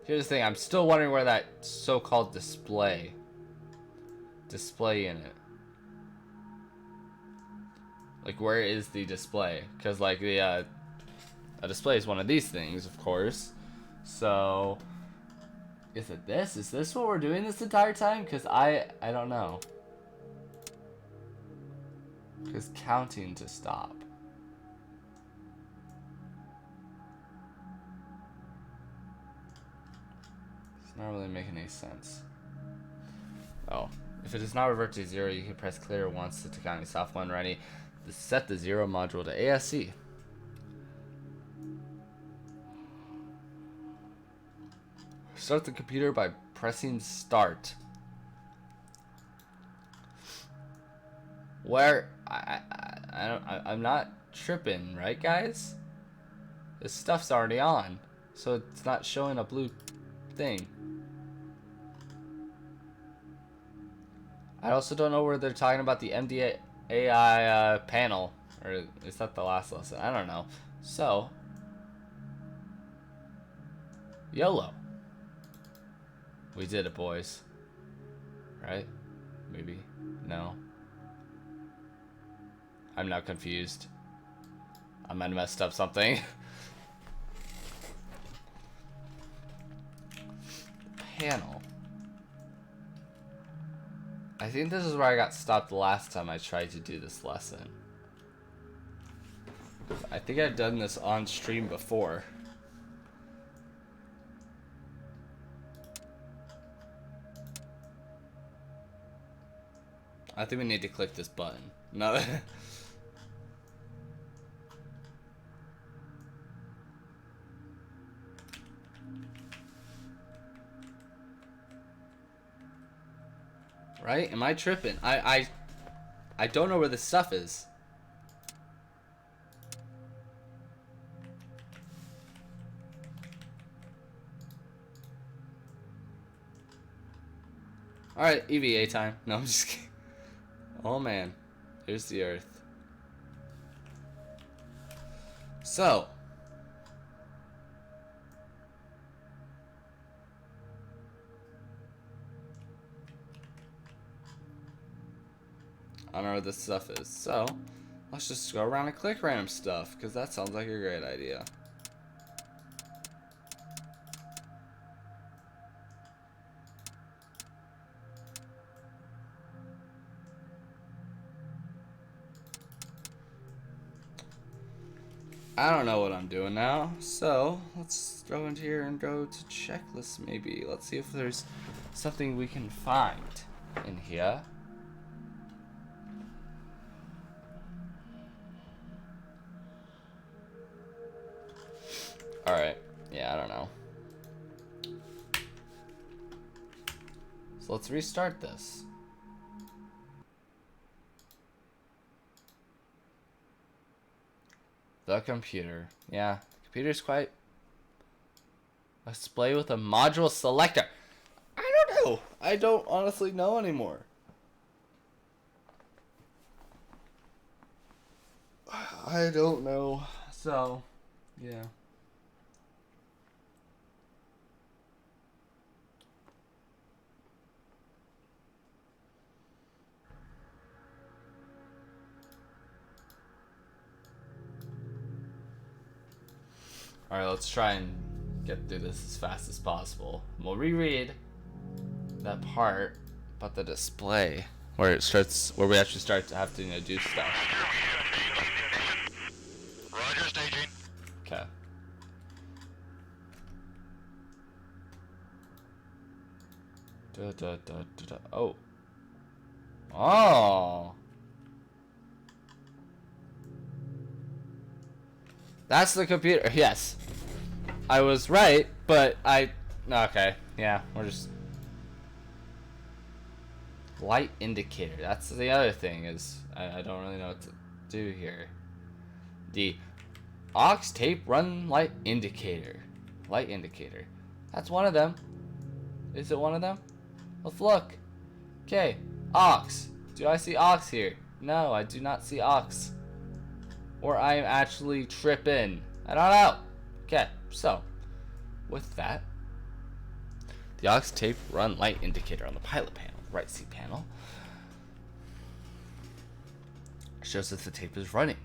Here's the thing, I'm still wondering where that so-called display unit. Like, where is the display? Because, like, a display is one of these things, of course. So, is it this? Is this what we're doing this entire time? Because I don't know. Because counting to stop. It's not really making any sense. Oh. If it does not revert to 0, you can press clear once the counting stops. When ready, set the 0 module to ASC. Start the computer by pressing start. Where I'm not tripping, right, guys? This stuff's already on, so it's not showing a blue thing. I also don't know where they're talking about the MDAI panel, or is that the last lesson? I don't know. So, YOLO. We did it, boys. Right? Maybe. No. I'm now confused. I might have messed up something. Panel. I think this is where I got stopped last time I tried to do this lesson. I think I've done this on stream before. I think we need to click this button. No. Right? Am I tripping? I don't know where this stuff is. Alright, EVA time. No, I'm just kidding. Oh man. Here's the Earth. So. I don't know where this stuff is. So, let's just go around and click random stuff, because that sounds like a great idea. I don't know what I'm doing now, so let's go into here and go to checklists maybe. Let's see if there's something we can find in here. Alright, yeah, I don't know. So let's restart this. The computer. Yeah, the computer's quite a display with a module selector. I don't know. I don't honestly know anymore. I don't know. So, yeah. Alright, let's try and get through this as fast as possible. We'll reread that part about the display. where it starts, where we actually start to have to, you know, do stuff. Roger, staging. Okay. Oh. Oh. That's the computer. Yes. I was right, but okay. Yeah, we're just... Light indicator. That's the other thing, is I don't really know what to do here. The aux tape run light indicator. Light indicator. That's one of them. Is it one of them? Let's look. Okay. Aux. Do I see aux here? No, I do not see aux. Or I am actually tripping. I don't know. Okay, so with that, the aux tape run light indicator on the pilot panel, right seat panel, shows that the tape is running.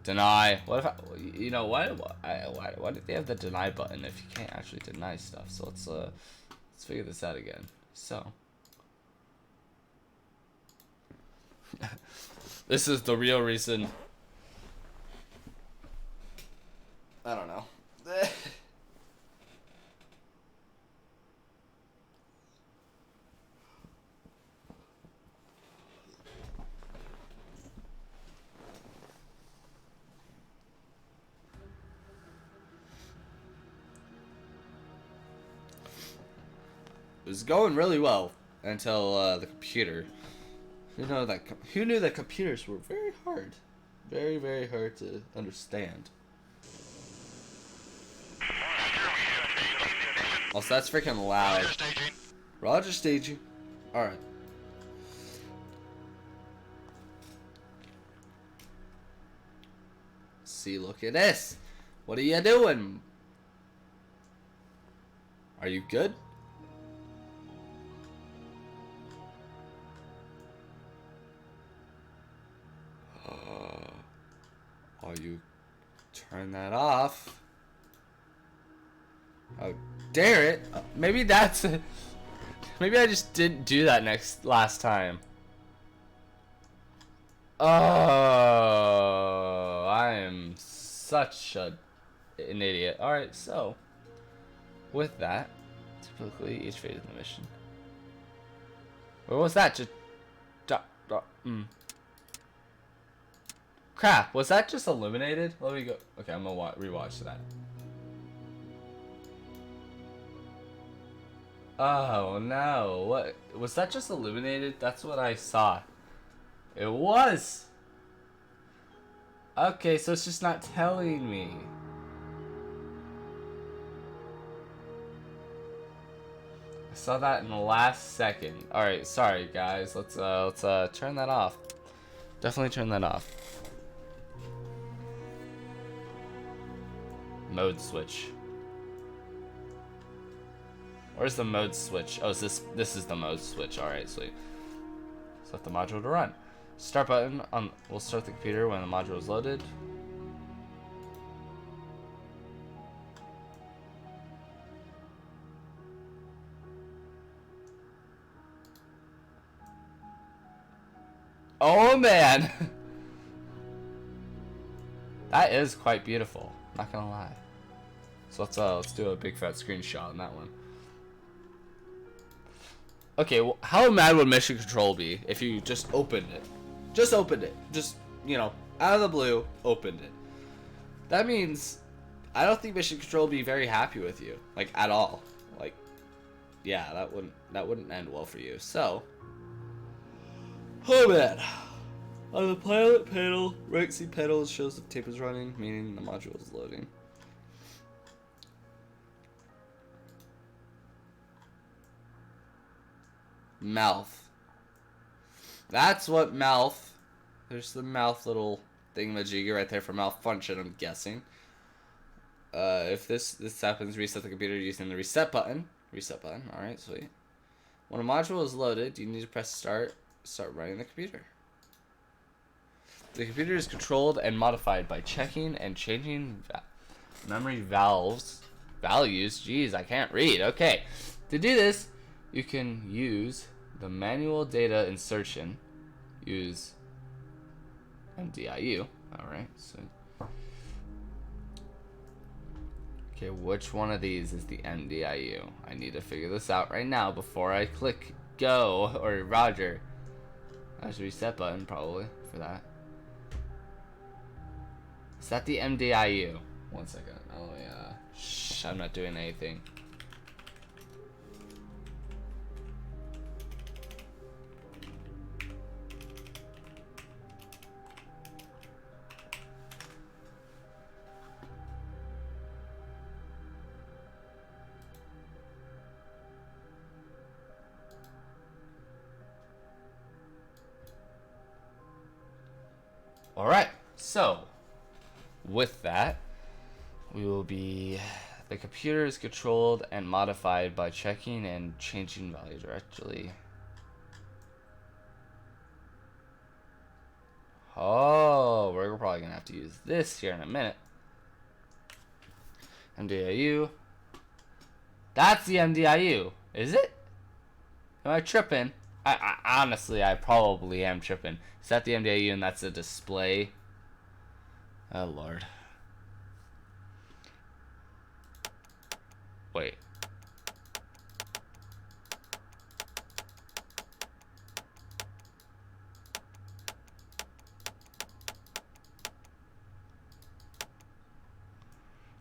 Deny. What if I, you know why did they have the deny button if you can't actually deny stuff? So let's figure this out again. So this is the real reason. I don't know. It was going really well until the computer. Who knew that computers were very hard, very, very hard to understand. Also, that's freaking loud. Roger, staging. Roger, staging. All right. See, look at this. What are you doing? Are you good? Oh, you turn that off. How dare it? Maybe that's it. Maybe I just didn't do that last time. Oh, I am such an idiot. Alright, so with that, typically each phase of the mission. What was that? Just crap, was that just illuminated? Let me go. Okay, I'm gonna rewatch that. Oh no, what was that just illuminated? That's what I saw. It was. Okay, so it's just not telling me. I saw that in the last second. All right, sorry guys. Let's turn that off. Definitely turn that off. Mode switch. Where's the mode switch? Oh, this is the mode switch. All right, sweet. Set the module to run. Start button on. We'll start the computer when the module is loaded. Oh man, that is quite beautiful. Not gonna lie. So let's do a big fat screenshot on that one. Okay, well, how mad would mission control be if you just opened it? Just opened it. Just, you know, out of the blue, opened it. That means I don't think mission control would be very happy with you, like at all. Like, yeah, that wouldn't end well for you. So, oh man. On the pilot panel, right seat panel shows the tape is running, meaning the module is loading. Mouth. That's what mouth. There's the mouth little thingamajigger right there for malfunction, I'm guessing. If this happens, reset the computer using the reset button. Reset button, alright, sweet. When a module is loaded, you need to press start running the computer. The computer is controlled and modified by checking and changing memory values. Jeez, I can't read. Okay. To do this, you can use the manual data insertion. Use MDIU. Alright, so okay, which one of these is the MDIU? I need to figure this out right now before I click go or Roger. There's a reset button probably for that. Is that the MDIU? 1 second. Oh yeah. Shh, I'm not doing anything. Alright, so with that, we will be, the computer is controlled and modified by checking and changing value directly. Oh, we're probably gonna have to use this here in a minute. MDIU. That's the MDIU, is it? Am I tripping? I honestly, I probably am tripping. Is that the MDIU and that's a display? Oh lord. Wait.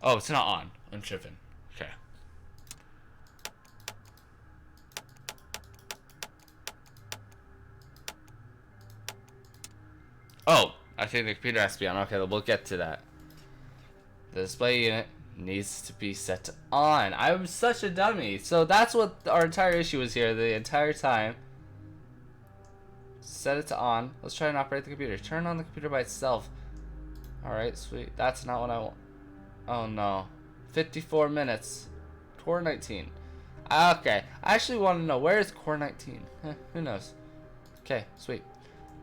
Oh, it's not on. I'm tripping. Okay. Oh, I think the computer has to be on. Okay, we'll get to that. The display unit needs to be set to on. I'm such a dummy. So that's what our entire issue was here the entire time. Set it to on. Let's try and operate the computer. Turn on the computer by itself. Alright, sweet. That's not what I want. Oh no. 54 minutes. Core 19. Okay. I actually want to know, where is Core 19? Who knows? Okay, sweet.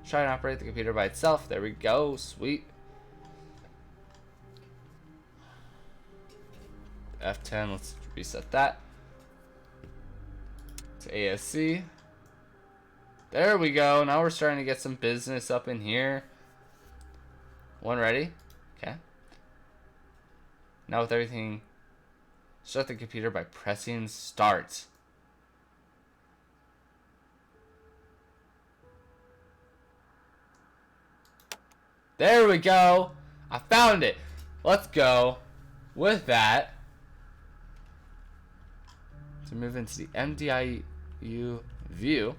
Try and operate the computer by itself. There we go. Sweet. F10. Let's reset that to ASC. There we go. Now we're starting to get some business up in here. One ready. Okay. Now with everything, start the computer by pressing start. There we go. I found it. Let's go. With that, to move into the MDIU view,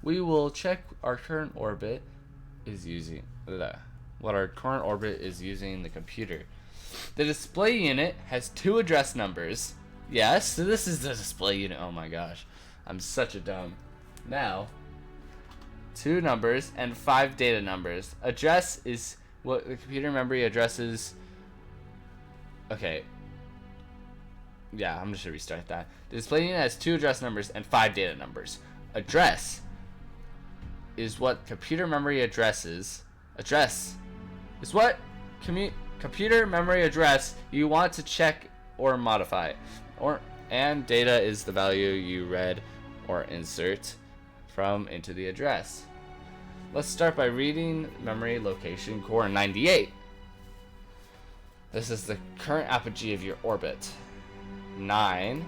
we will check our current orbit is using what our current orbit is using the computer. The display unit has 2 address numbers. Yes, so this is the display unit. Oh my gosh, I'm such a dumb. Now, 2 numbers and 5 data numbers. Address is what the computer memory addresses. Okay. Yeah, I'm just gonna restart that. The display unit has 2 address numbers and 5 data numbers. Address is what computer memory addresses. Address is what computer memory address you want to check or modify. And data is the value you read or insert from into the address. Let's start by reading memory location core 98. This is the current apogee of your orbit. 9.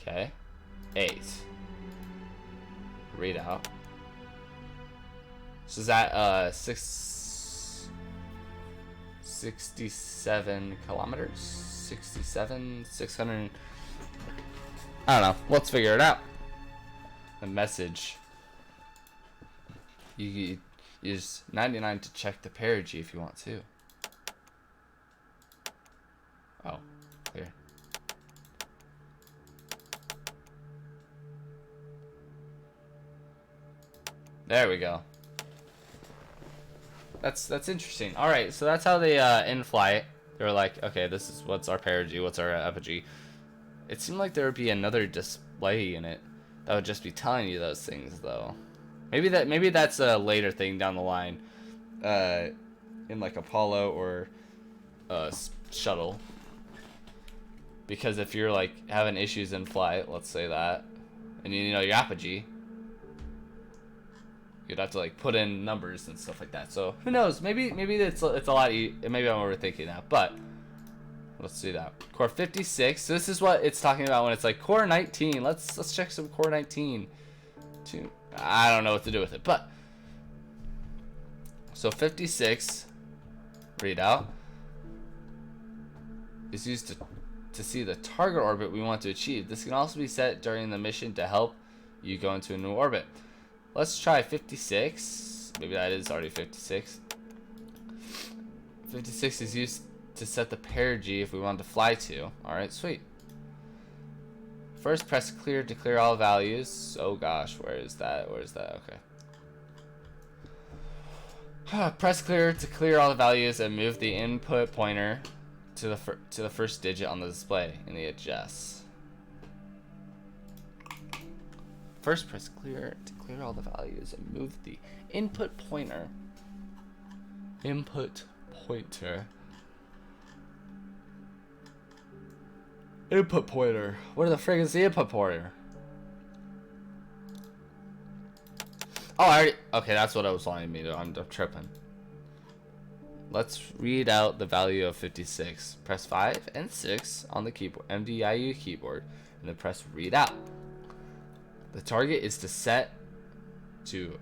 Okay. 8. Read out. So is that 67 kilometers? 600. I don't know. Let's figure it out. The message. You use 99 to check the perigee if you want to. Oh, here. There we go. That's interesting. All right, so that's how they in flight. They were like, okay, this is what's our perigee, what's our apogee. It seemed like there would be another display in it that would just be telling you those things, though. Maybe that's a later thing down the line, in like Apollo or shuttle. because if you're like having issues in flight, let's say that, and you know your apogee, you'd have to like put in numbers and stuff like that. So who knows? Maybe it's a lot. Maybe I'm overthinking that, but let's do that. Core 56. So this is what it's talking about when it's like core 19. Let's check some core 19. I don't know what to do with it, but so 56 readout is used to see the target orbit we want to achieve. This can also be set during the mission to help you go into a new orbit. Let's try 56. Maybe that is already 56. 56 is used to set the perigee if we want to fly to. Alright, sweet. First, press clear to clear all values. Oh gosh, where is that? Okay. Press clear to clear all the values and move the input pointer to the first digit on the display in the adjust. First, press clear to clear all the values and move the input pointer. Input pointer. Input pointer. What the frig is the input pointer? Oh, okay, that's what I was wanting me to. I'm tripping. Let's read out the value of 56. Press 5 and 6 on the keyboard, MDIU keyboard, and then press read out. The target is to set to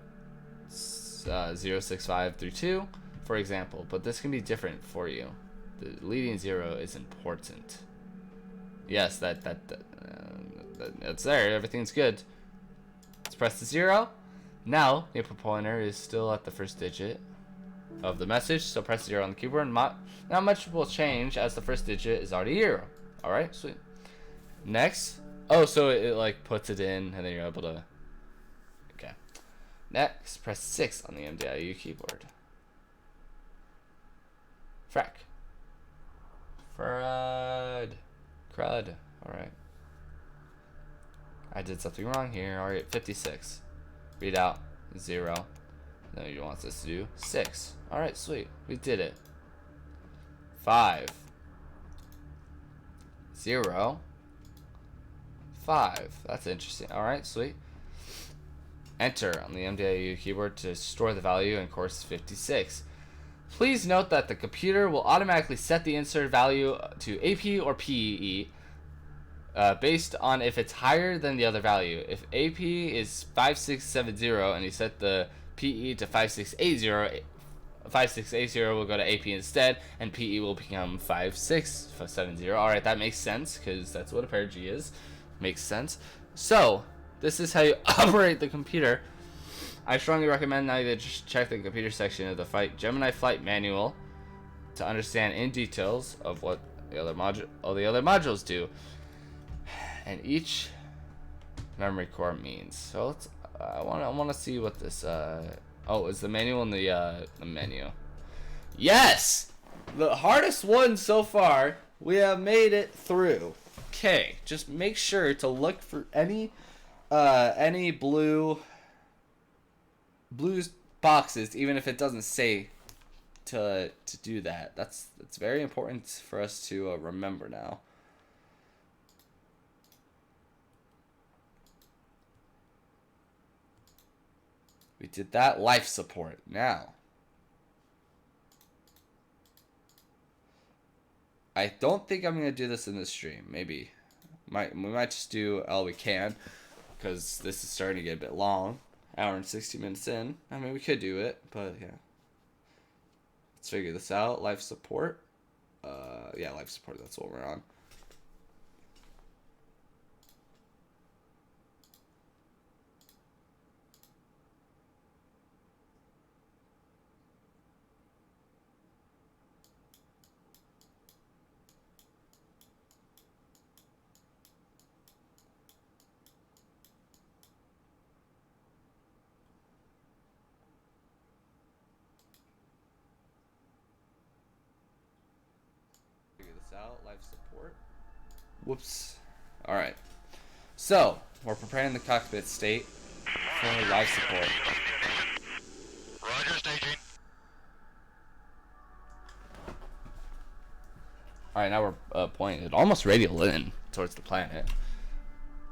065 through 2, for example, but this can be different for you. The leading 0 is important. Yes, that's there. Everything's good. Let's press the 0. Now, the input pointer is still at the first digit of the message, so press 0 on the keyboard. Not much will change as the first digit is already 0. Alright, sweet. Next. Oh, so it like puts it in, and then you're able to. Okay. Next, press 6 on the MDIU keyboard. Frack. Crud. Alright. I did something wrong here. Alright, 56. Read out 0. Then you want us to do 6. Alright, sweet. We did it. 5. 0. 5. That's interesting. Alright, sweet. Enter on the MDIU keyboard to store the value in course 56. Please note that the computer will automatically set the inserted value to AP or PEE based on if it's higher than the other value. If AP is 5670 and you set the PE to 5680, 5680 will go to AP instead, and PE will become 5670. Alright, that makes sense, because that's what a perigee is. Makes sense. So, this is how you operate the computer. I strongly recommend now you just check the computer section of the Gemini flight manual to understand in details of what the other modules do, and each memory core means. So let's. I want to see what this. Oh, is the manual in the menu? Yes, the hardest one so far. We have made it through. Okay, just make sure to look for any blue boxes, even if it doesn't say to do that. That's very important for us to remember now. We did that. Life support. Now, I don't think I'm gonna do this in this stream. Maybe we might just do all we can, because this is starting to get a bit long. Hour and 60 minutes in. I mean, we could do it, but yeah. Let's figure this out. Life support. Yeah, life support. That's what we're on. Figure this out. Life support. Whoops. Alright. So, we're preparing the cockpit state for life support. Roger, staging. Alright, now we're pointed almost radial in towards the planet.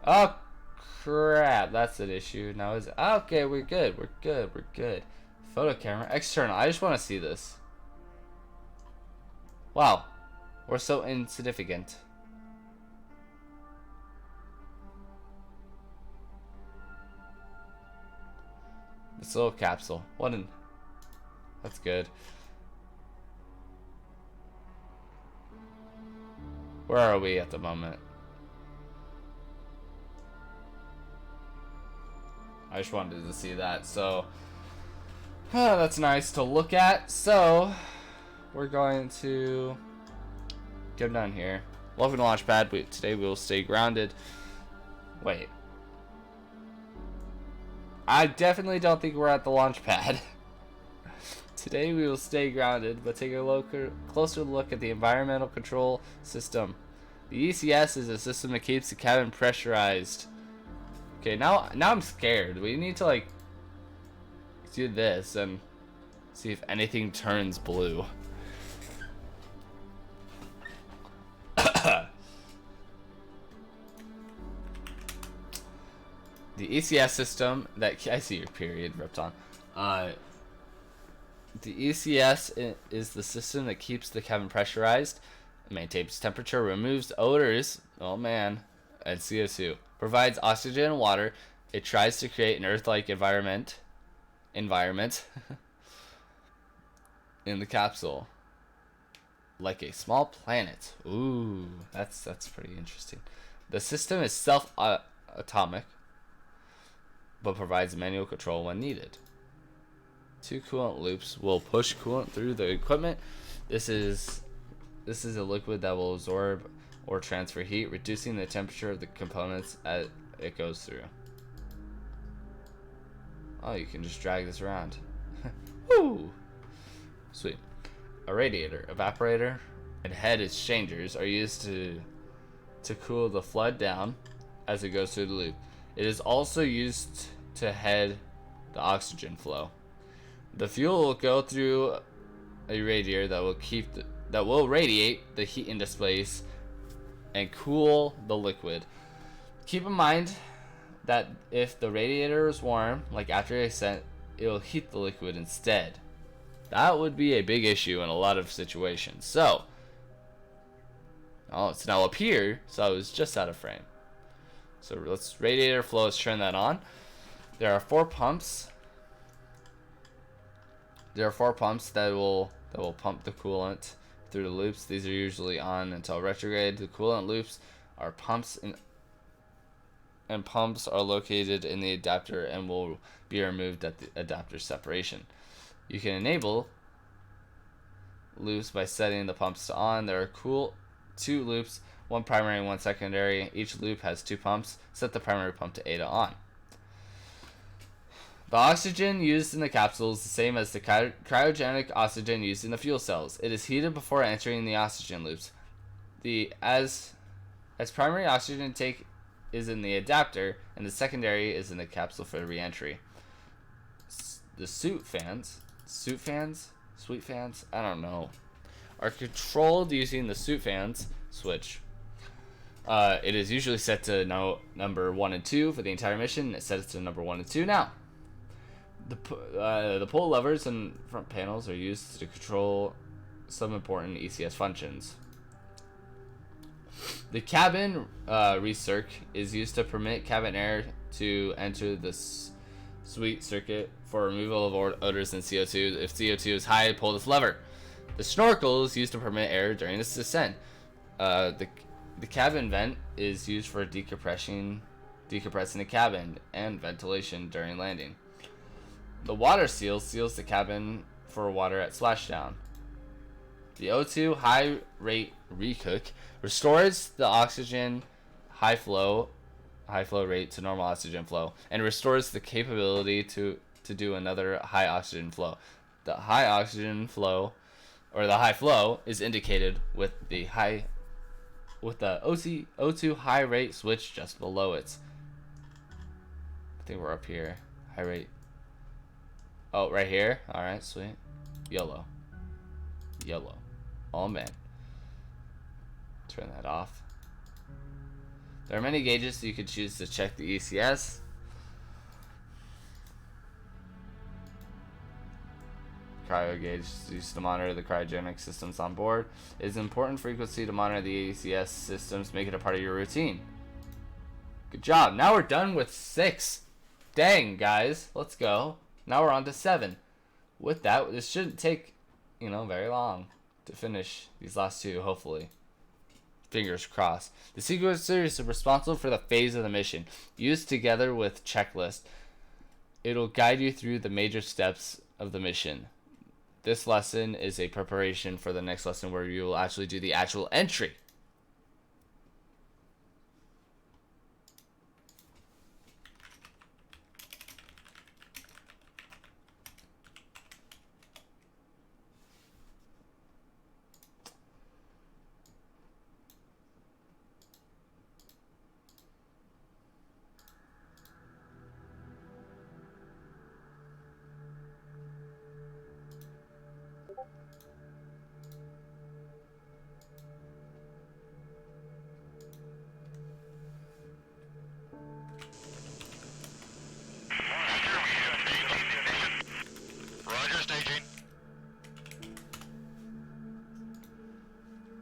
Oh, crap. That's an issue. Now is it? Okay, we're good. We're good. We're good. Photo camera. External. I just want to see this. Wow. We're so insignificant. This little capsule. What an... That's good. Where are we at the moment? I just wanted to see that, so that's nice to look at. So we're going to get done here. Welcome to Launchpad. Today we will stay grounded. Wait, I definitely don't think we're at the launch pad. Today we will stay grounded, but take a closer look at the environmental control system. The ECS is a system that keeps the cabin pressurized. Okay, now I'm scared. We need to like do this and see if anything turns blue. The ECS system that I see your period, Repton. The ECS is the system that keeps the cabin pressurized, maintains temperature, removes odors, oh man, and CO2. Provides oxygen and water. It tries to create an Earth-like environment in the capsule, like a small planet. Ooh, that's pretty interesting. The system is self-atomic, but provides manual control when needed. 2 coolant loops will push coolant through the equipment. This is a liquid that will absorb or transfer heat, reducing the temperature of the components as it goes through. Oh, you can just drag this around. Woo! Sweet. A radiator, evaporator, and head exchangers are used to cool the flood down as it goes through the loop. It is also used to head the oxygen flow. The fuel will go through a radiator that will radiate the heat into space and cool the liquid. Keep in mind that if the radiator is warm, like after Ascent, it will heat the liquid instead. That would be a big issue in a lot of situations. So, oh, it's now up here, so I was just out of frame. So let's radiator flow. Let's turn that on. There are 4 pumps. There are 4 pumps that will pump the coolant through the loops. These are usually on until retrograde. The coolant loops are pumps, and pumps are located in the adapter and will be removed at the adapter separation. You can enable loops by setting the pumps to on. There are 2 loops, 1 primary and 1 secondary. Each loop has 2 pumps. Set the primary pump to A to on. The oxygen used in the capsule is the same as the cryogenic oxygen used in the fuel cells. It is heated before entering the oxygen loops. As primary oxygen intake is in the adapter, and the secondary is in the capsule for reentry. The sweet fans, I don't know, are controlled using the suit fans switch. It is usually set to number 1 and 2 for the entire mission. It sets to number 1 and 2 now. The pull levers and front panels are used to control some important ECS functions. The cabin recirc is used to permit cabin air to enter the sweet circuit for removal of odors and CO2. If CO2 is high, pull this lever. The snorkel is used to permit air during this descent. The cabin vent is used for decompressing the cabin and ventilation during landing. The water seal seals the cabin for water at splashdown. The O2 high rate recook restores the oxygen high flow rate to normal oxygen flow and restores the capability to do another high oxygen flow. The high oxygen flow or the high flow is indicated with the O2 high rate switch just below it. I think we're up here. High rate. Oh, right here. All right, sweet. Yellow. Oh man. turn that off. There are many gauges, so you could choose to check the ECS. Cryo gauge is used to monitor the cryogenic systems on board. It is an important frequency to monitor the ECS systems, make it a part of your routine. Good job. Now we're done with 6. Dang, guys. Let's go. Now we're on to 7. With that, this shouldn't take, very long to finish these last 2, hopefully. Fingers crossed. The sequencer is responsible for the phase of the mission. Used together with checklist, it'll guide you through the major steps of the mission. This lesson is a preparation for the next lesson where you will actually do the actual entry.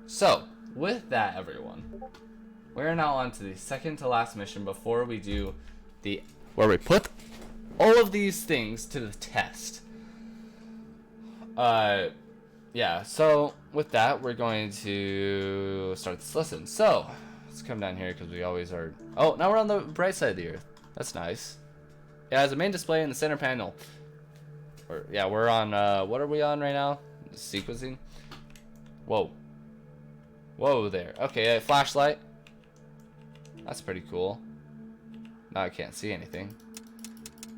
So, with that, everyone, we're now on to the second to last mission before we do where we put all of these things to the test. Yeah, so with that, we're going to start this lesson. So, let's come down here because we always are. Oh, now we're on the bright side of the Earth. That's nice. It has a main display in the center panel. We're on, what are we on right now? Sequencing? Whoa. Whoa there. Okay, a flashlight. That's pretty cool. Now I can't see anything.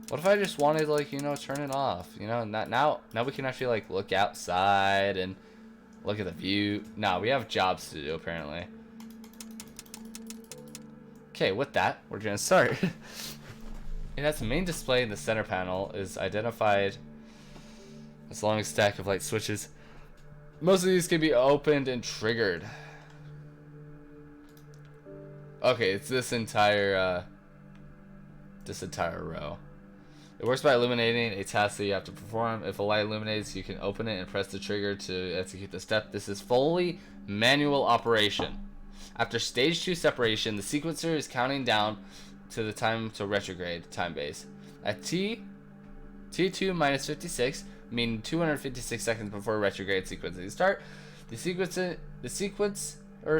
What if I just wanted to, turn it off? Now we can actually, look outside and look at the view. No, we have jobs to do, apparently. Okay, with that, we're going to start. It has a main display in the center panel, is identified as a long stack of light switches. Most of these can be opened and triggered. Okay, it's this entire row. It works by illuminating a task that you have to perform. If a light illuminates, you can open it and press the trigger to execute the step. This is fully manual operation. After stage 2 separation, the sequencer is counting down to the time to retrograde time base. At T2 minus 56, meaning 256 seconds before retrograde sequencing start, the sequencer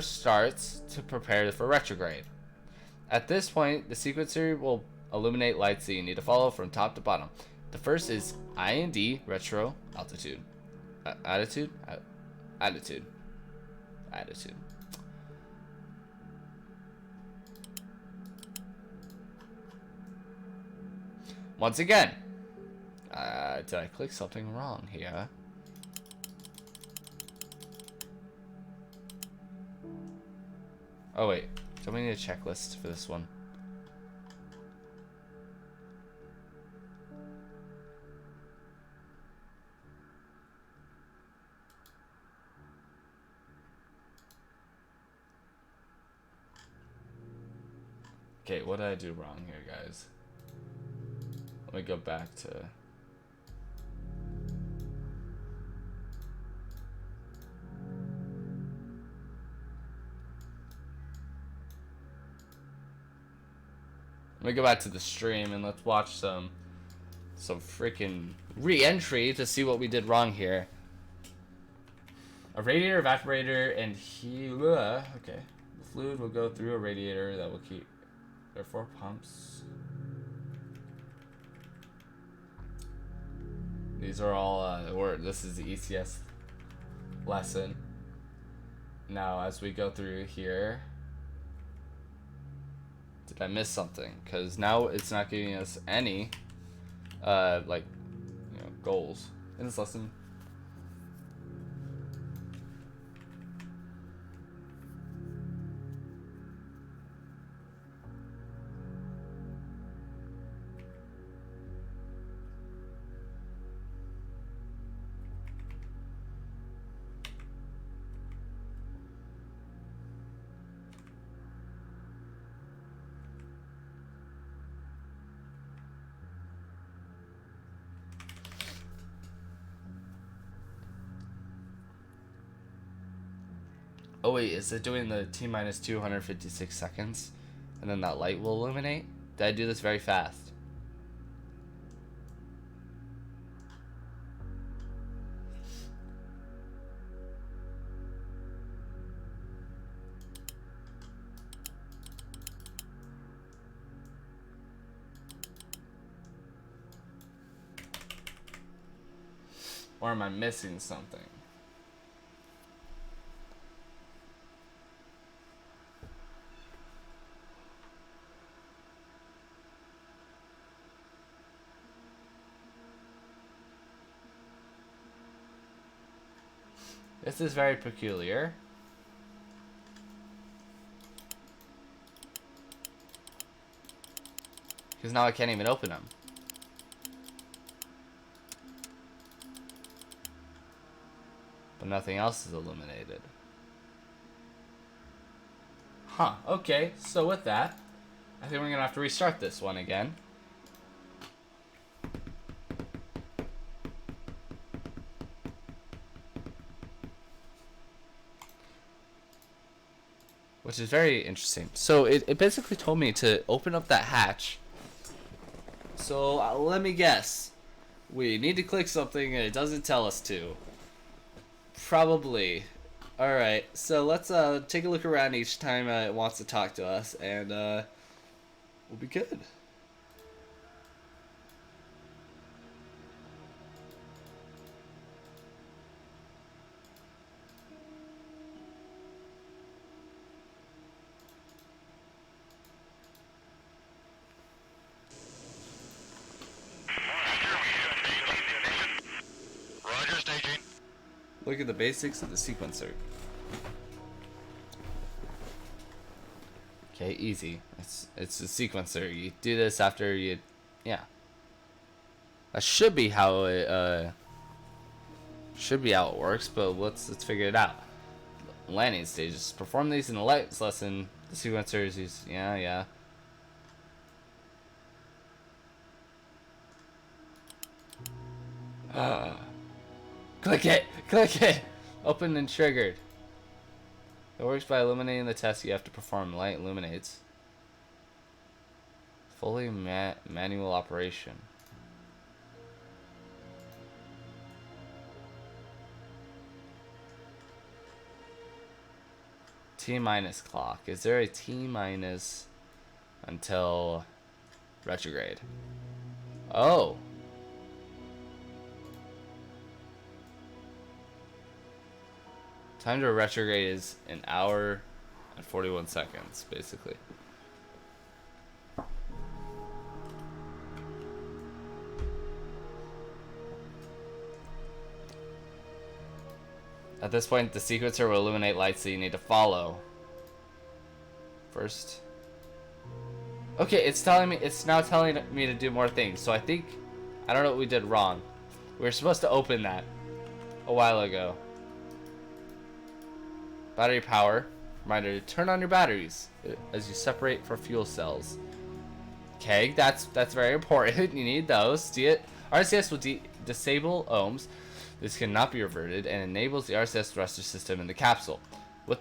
starts to prepare for retrograde. At this point, the sequencer will illuminate lights that you need to follow from top to bottom. The first is IND retro altitude. Attitude. Once again, did I click something wrong here? Oh wait, don't we need a checklist for this one? Okay, what did I do wrong here, guys? Let me go back to... Let me go back to the stream and let's watch some freaking Reentry to see what we did wrong here. A radiator, evaporator, and okay. The fluid will go through a radiator that will keep... There are 4 pumps. These are all, this is the ECS lesson. Now, as we go through here, did I miss something? Because now it's not giving us any, goals in this lesson. Oh wait, is it doing the T minus 256 seconds? And then that light will illuminate? Did I do this very fast? Or am I missing something? This is very peculiar. Because now I can't even open them. But nothing else is illuminated. Huh, okay, so with that, I think we're gonna have to restart this one again. Which is very interesting. So it basically told me to open up that hatch. So let me guess. We need to click something and it doesn't tell us to. Probably. Alright, so let's take a look around each time it wants to talk to us, and we'll be good. Roger, staging. Look at the basics of the sequencer. Okay, easy. It's a sequencer. You do this after you, yeah. That should be how it works, but let's figure it out. Landing stages. Perform these in the lights lesson. The sequencers use, yeah. Click it! Open and triggered. It works by illuminating the test you have to perform. Light illuminates. Fully manual operation. T minus clock. Is there a T minus until retrograde? Oh. Time to retrograde is an hour and 41 seconds, basically. At this point, the sequencer will illuminate lights that you need to follow. First. Okay, it's now telling me to do more things. So I don't know what we did wrong. We were supposed to open that a while ago. Battery power. Reminder to turn on your batteries as you separate for fuel cells. Okay, that's very important. You need those. See it? RCS will disable ohms. This cannot be reverted and enables the RCS thruster system in the capsule.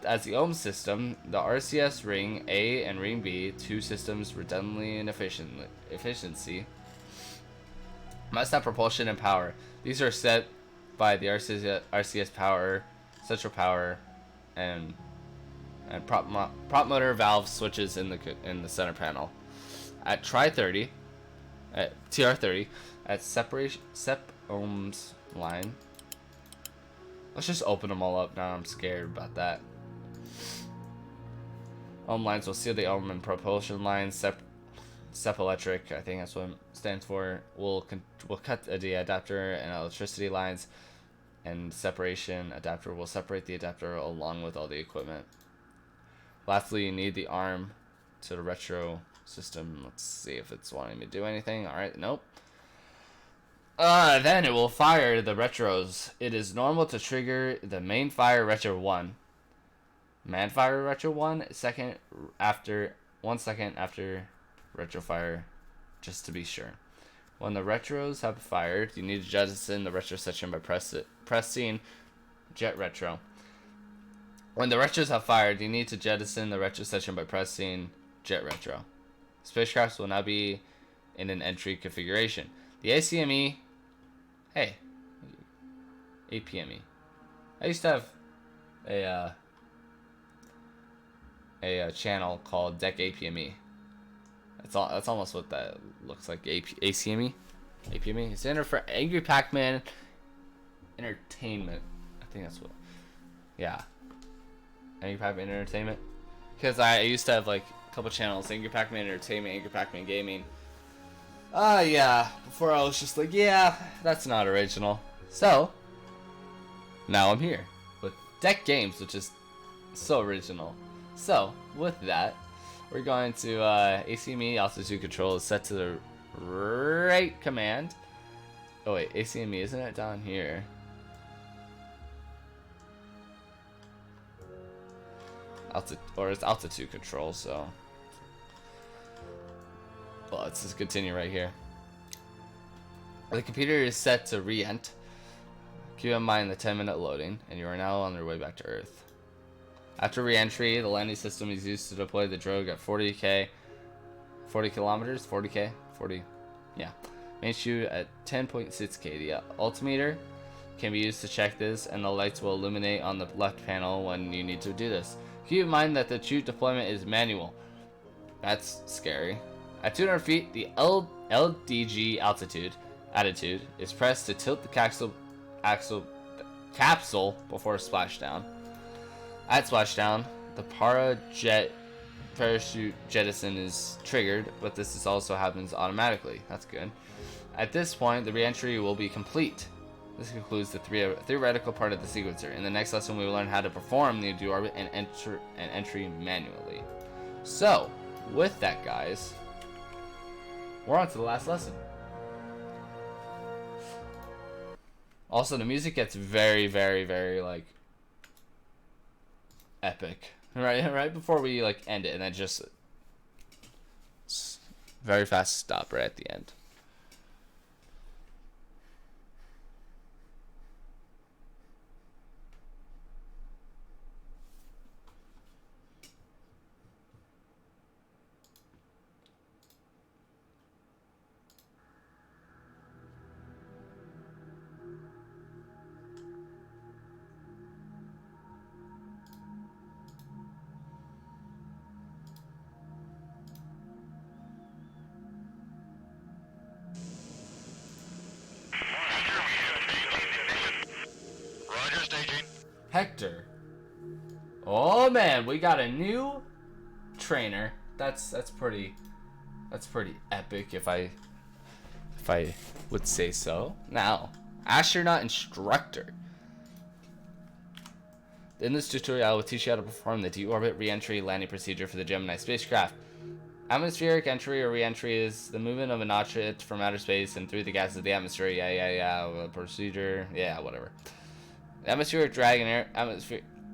As the ohm system, the RCS ring A and ring B, two systems redundantly and efficiency, must have propulsion and power. These are set by the RCS power, central power, and prop motor valve switches in the center panel. At TR30, at sep ohms line. Let's just open them all up now. I'm scared about that. Ohm lines will seal the ohm and propulsion lines. Sep electric, I think that's what it stands for. We'll cut the adapter and electricity lines, and separation adapter will separate the adapter along with all the equipment. Lastly, you need the arm to the retro system. Let's see if it's wanting me to do anything. Alright, nope. Then it will fire the retros. It is normal to trigger the main fire retro 1. Man fire retro 1 1 second after retro fire, just to be sure. When the retros have fired, you need to jettison the retro section by pressing jet retro. When the retros have fired, you need to jettison the retro section by pressing jet retro. Spacecrafts will now be in an entry configuration. The ACME, hey, APME. I used to have a channel called Deck APME. That's almost what that looks like. ACME, APME. It's in for Angry Pac-Man Entertainment. I think that's what. Yeah, Angry Pac-Man Entertainment. Because I used to have like a couple channels: Angry Pac-Man Entertainment, Angry Pac-Man Gaming. Yeah. Before I was just like, yeah, that's not original. So now I'm here with Deck Games, which is so original. So with that, we're going to ACME altitude control is set to the right command. Oh wait, ACME, isn't it down here? It's altitude control, so well, let's just continue right here. The computer is set to Reent. Keep in mind the 10-minute loading, and you are now on your way back to Earth. After re-entry, the landing system is used to deploy the drogue at 40 kilometers, 40, yeah. Main shoot at 10.6k. The altimeter can be used to check this, and the lights will illuminate on the left panel when you need to do this. Keep in mind that the chute deployment is manual. That's scary. At 200 feet, the LDG attitude is pressed to tilt the capsule before splashdown. At splashdown, the parachute jettison is triggered, but this also happens automatically. That's good. At this point, the reentry will be complete. This concludes the theoretical part of the sequencer. In the next lesson, we will learn how to perform the deorbit and entry manually. So, with that, guys, we're on to the last lesson. Also, the music gets very, very, very like epic right before we like end it, and then just very fast stop right at the end. Hector. Oh man, we got a new trainer. That's pretty epic if I would say so. Now, astronaut instructor. In this tutorial, I will teach you how to perform the deorbit re-entry landing procedure for the Gemini spacecraft. Atmospheric entry or re-entry is the movement of an object from outer space and through the gases of the atmosphere. Yeah. Procedure. Yeah, whatever. Atmospheric drag and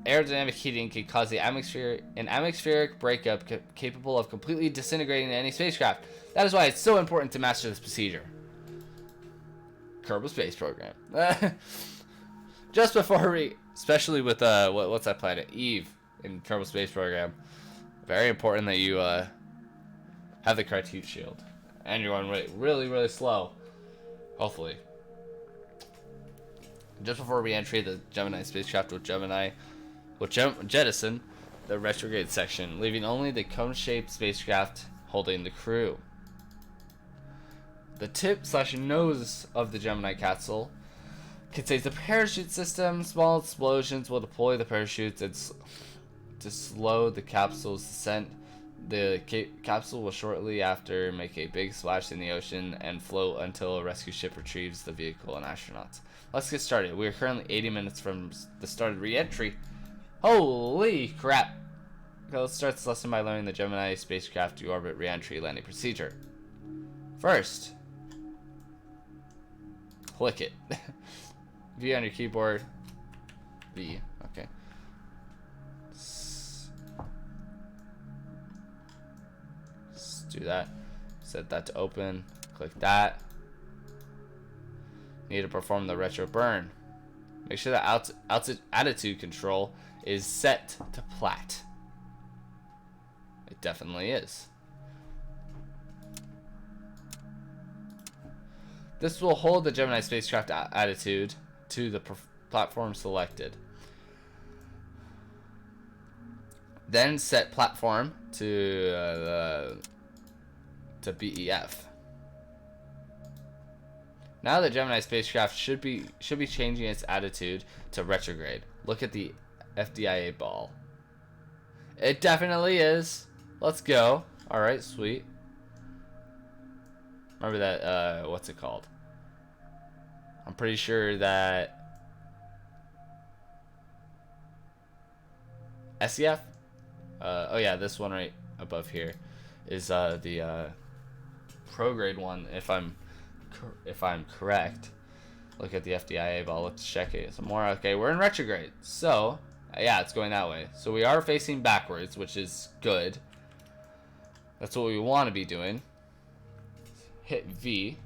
aerodynamic heating can cause an atmospheric breakup capable of completely disintegrating any spacecraft. That is why it's so important to master this procedure. Kerbal Space Program. Just before especially with what's that planet? Eve in Kerbal Space Program. Very important that you have the correct heat shield, and you're going really, really slow. Hopefully. Just before re-entry, the Gemini spacecraft will jettison the retrograde section, leaving only the cone-shaped spacecraft holding the crew. The tip/nose of the Gemini capsule contains the parachute system. Small explosions will deploy the parachutes to slow the capsule's descent. The capsule will shortly after make a big splash in the ocean and float until a rescue ship retrieves the vehicle and astronauts. Let's get started. We are currently 80 minutes from the start of re-entry. Holy crap! Okay, let's start this lesson by learning the Gemini spacecraft deorbit re-entry landing procedure. First, click it. V on your keyboard. V. Okay. Let's do that. Set that to open. Click that. Need to perform the retro burn. Make sure that attitude control is set to plat. It definitely is. This will hold the Gemini spacecraft attitude to the platform selected. Then set platform to BEF. Now the Gemini spacecraft should be changing its attitude to retrograde. Look at the FDIA ball. It definitely is. Let's go. All right, sweet. Remember that, what's it called? I'm pretty sure that SEF? Oh yeah, this one right above here is the prograde one, if I'm correct. Look at the FDIA ball. Let's check it some more. Okay, we're in retrograde. So, yeah, it's going that way. So we are facing backwards, which is good. That's what we want to be doing. Hit V.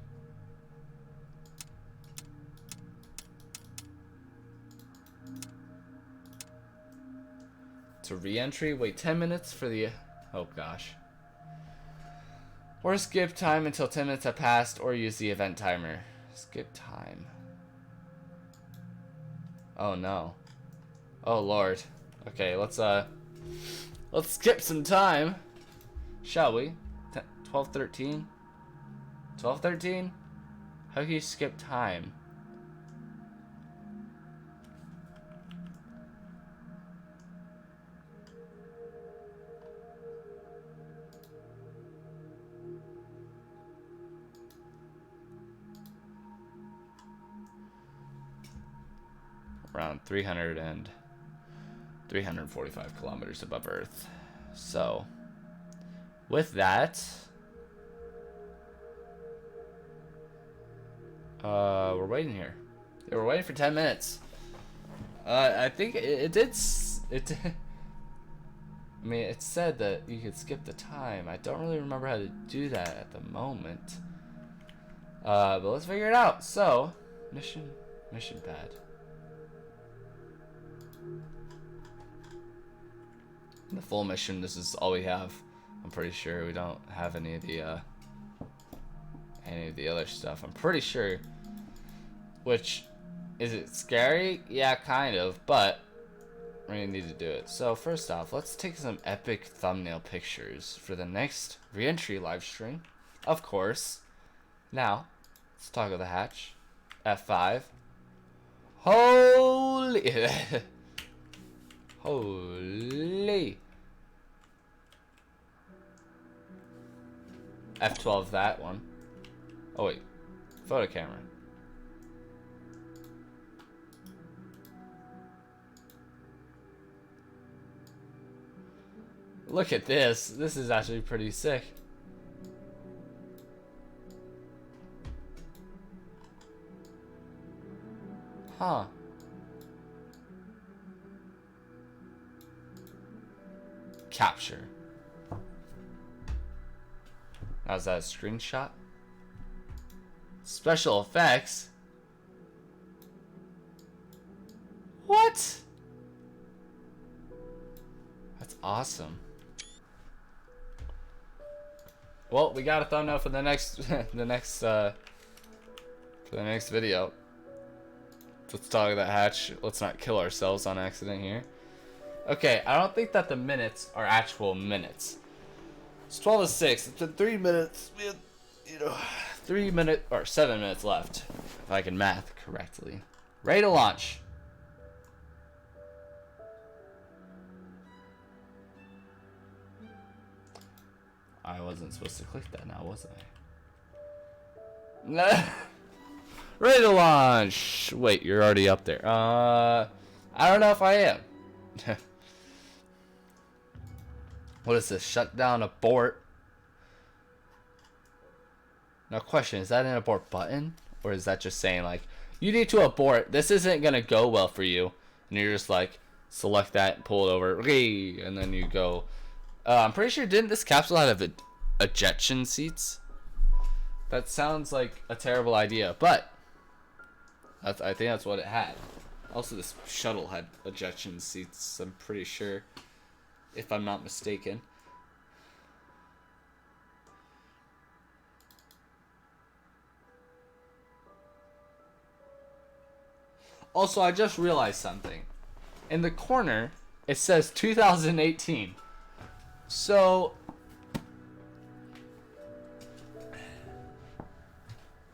To re-entry, wait 10 minutes for the... Oh gosh. Or skip time until 10 minutes have passed, or use the event timer. Skip time. Oh no. Oh lord. Okay, let's skip some time. Shall we? 12:13? 12:13? How can you skip time? Around 345 kilometers above Earth. So, with that, we're waiting here. Yeah, we're waiting for 10 minutes. I think it did. I mean, it said that you could skip the time. I don't really remember how to do that at the moment. But let's figure it out. So, mission pad. The full mission, this is all we have. I'm pretty sure we don't have any of the other stuff. I'm pretty sure. Which, is it scary? Yeah, kind of, but we're gonna need to do it. So first off, let's take some epic thumbnail pictures for the next Reentry live stream. Of course. Now, let's toggle the hatch. F5. Holy Holy. F12 that one. Oh wait. Photo camera. Look at this. This is actually pretty sick. Huh. Capture. Now, is that a screenshot? Special effects? What? That's awesome. Well, we got a thumbnail for the next the next video. Let's toggle that hatch. Let's not kill ourselves on accident here. Okay, I don't think that the minutes are actual minutes. It's 12:06. It's been 3 minutes. We have, 7 minutes left, if I can math correctly. Ready to launch. I wasn't supposed to click that now, was I? Ready to launch. Wait, you're already up there. I don't know if I am. What is this? Shut down, abort. Now question, is that an abort button? Or is that just saying like, you need to abort, this isn't gonna go well for you. And you're just like, select that, pull it over, okay, and then you go. I'm pretty sure, didn't this capsule have ejection seats? That sounds like a terrible idea, but I think that's what it had. Also, this shuttle had ejection seats, I'm pretty sure, if I'm not mistaken. Also, I just realized something. In the corner, it says 2018. So,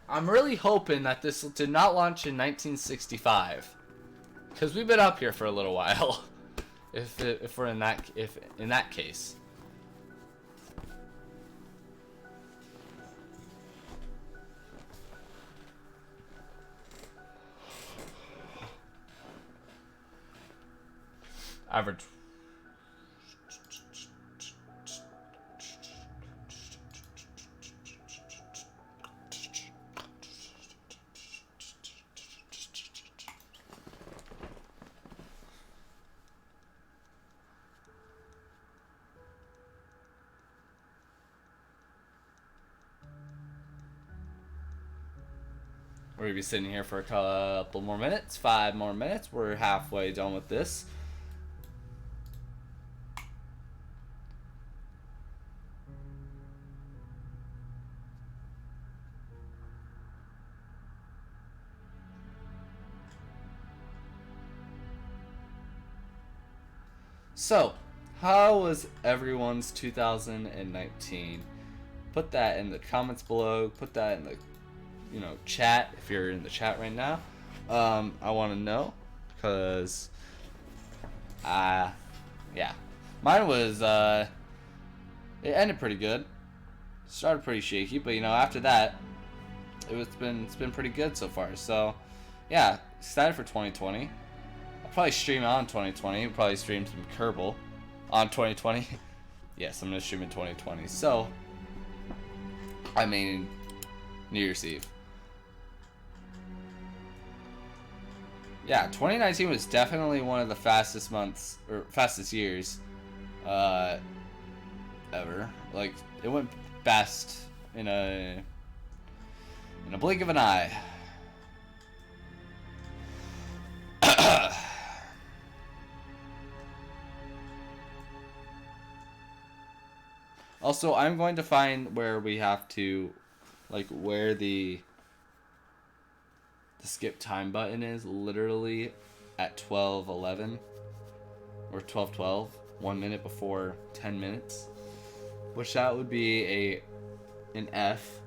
I'm really hoping that this did not launch in 1965. Because we've been up here for a little while. if we're in that case. Average. We're gonna be sitting here for a couple more minutes, 5 more minutes. We're halfway done with this. So, how was everyone's 2019? Put that in the comments below. Put that in the chat if you're in the chat right now. I want to know because yeah, mine was it ended pretty good. Started pretty shaky, but after that it's been pretty good so far. So yeah, excited for 2020. I'll probably stream on 2020. We'll probably stream some Kerbal on 2020. Yes, I'm gonna stream in 2020. So I mean New Year's Eve. Yeah, 2019 was definitely one of the fastest months or fastest years ever. Like, it went fast in a blink of an eye. Also, I'm going to find where we have to, like, where the skip time button is literally at 12:11 or 12:12, 1 minute before 10 minutes, which that would be an F.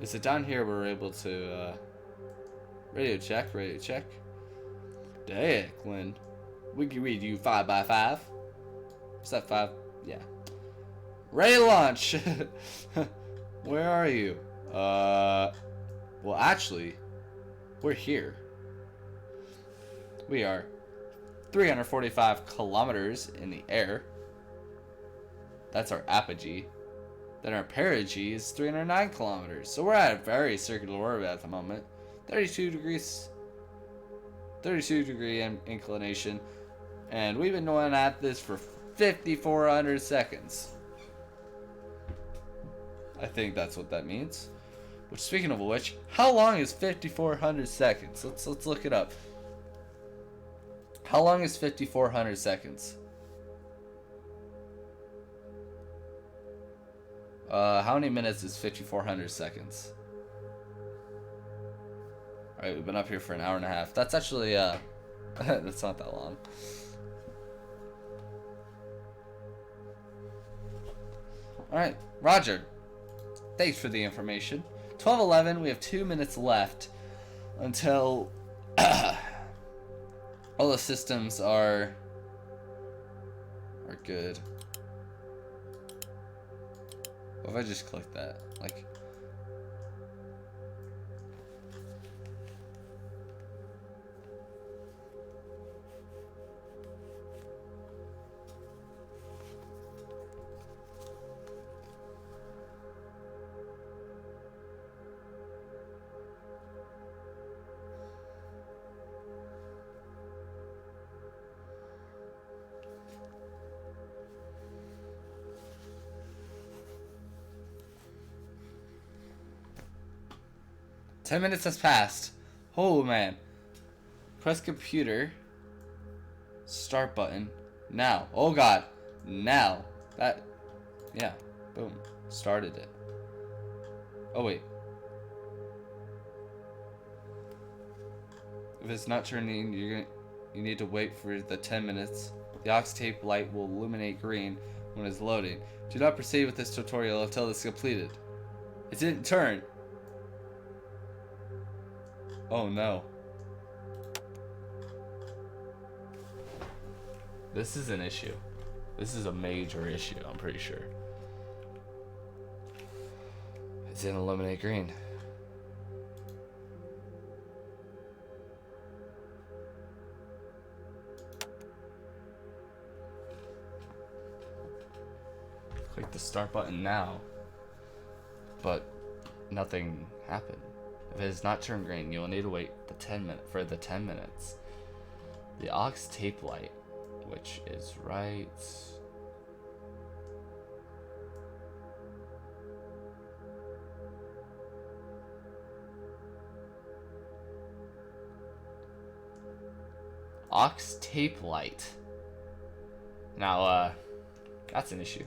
Is it down here we're able to radio check? Declan, we can read you 5x5. Is that 5? Yeah. Ready to launch. Where are you? Well, actually, we're here. We are 345 kilometers in the air. That's our apogee. Then our perigee is 309 kilometers. So we're at a very circular orbit at the moment. 32 degree inclination. And we've been going at this for 5,400 seconds. I think that's what that means. Which, speaking of which, how long is 5,400 seconds? Let's look it up. How long is 5,400 seconds? How many minutes is 5,400 seconds? Alright, we've been up here for an hour and a half. That's actually, that's not that long. Alright, Roger. Thanks for the information. 12:11, we have 2 minutes left until all the systems are good. What if I just click that? Like, 10 minutes has passed. Oh man. Press computer. Start button. Now. Oh god. Now. That. Yeah. Boom. Started it. Oh wait. If it's not turning, you need to wait for the 10 minutes. The aux tape light will illuminate green when it's loading. Do not proceed with this tutorial until it's completed. It didn't turn. Oh no. This is an issue. This is a major issue, I'm pretty sure. It didn't illuminate green. Click the start button now, but nothing happened. If it has not turned green, you will need to wait for the 10 minutes. The aux tape light, which is right. Aux tape light. Now, that's an issue.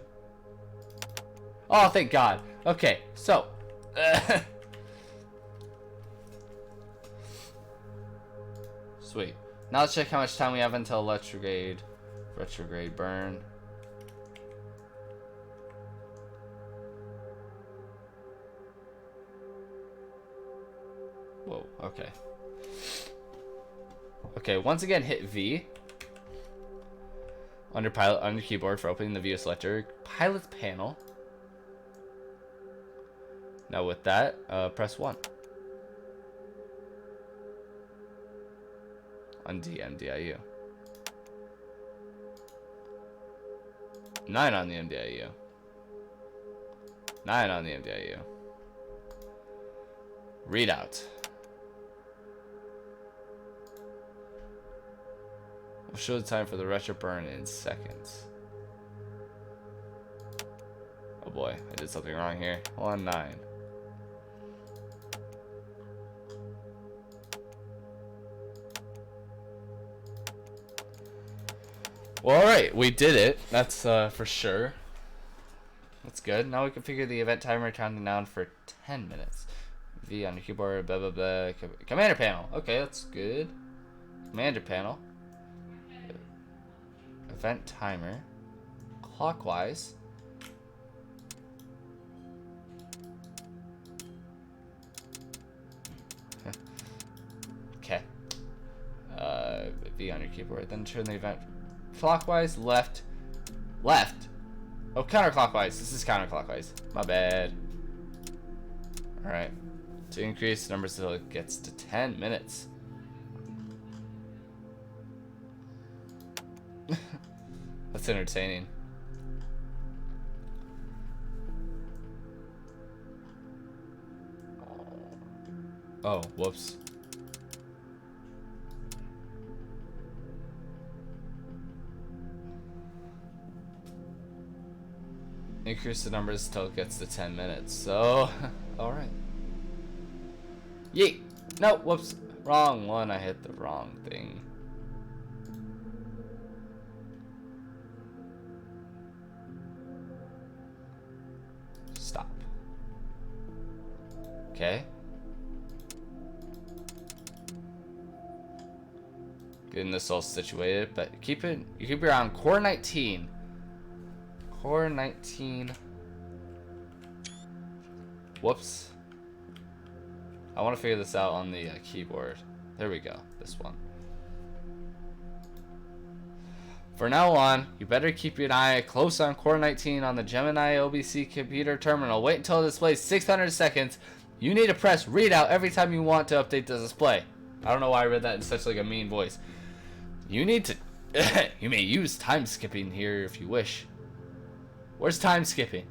Oh, thank God. Okay, so. Sweet. Now let's check how much time we have until retrograde burn. Whoa, okay. Okay, once again hit V on your keyboard for opening the view selector. Pilot's panel. Now with that, press 1. On DMDIU. 9 on the MDIU. 9 on the MDIU. Readout. We'll show the time for the retro burn in seconds. Oh boy, I did something wrong here. 9. Well, alright, we did it. That's for sure. That's good. Now we configure the event timer counting down for 10 minutes. V on your keyboard, blah blah blah. Commander panel. Okay, that's good. Commander panel. Event timer. Clockwise. Okay. V on your keyboard. Then turn the event clockwise, left. Oh, counterclockwise. This is counterclockwise. My bad. Alright. To increase numbers until it gets to 10 minutes. That's entertaining. Oh, whoops. Increase the numbers until it gets to 10 minutes. So, alright. Yeet! No, whoops. Wrong one. I hit the wrong thing. Stop. Okay. Getting this all situated, but you keep your eye on core 19. Core 19. Whoops. I want to figure this out on the keyboard. There we go. This one. For now on, you better keep your eye close on core 19 on the Gemini OBC computer terminal. Wait until it displays 600 seconds. You need to press readout every time you want to update the display. I don't know why I read that in such like a mean voice. You need to... you may use time skipping here if you wish. Where's time skipping?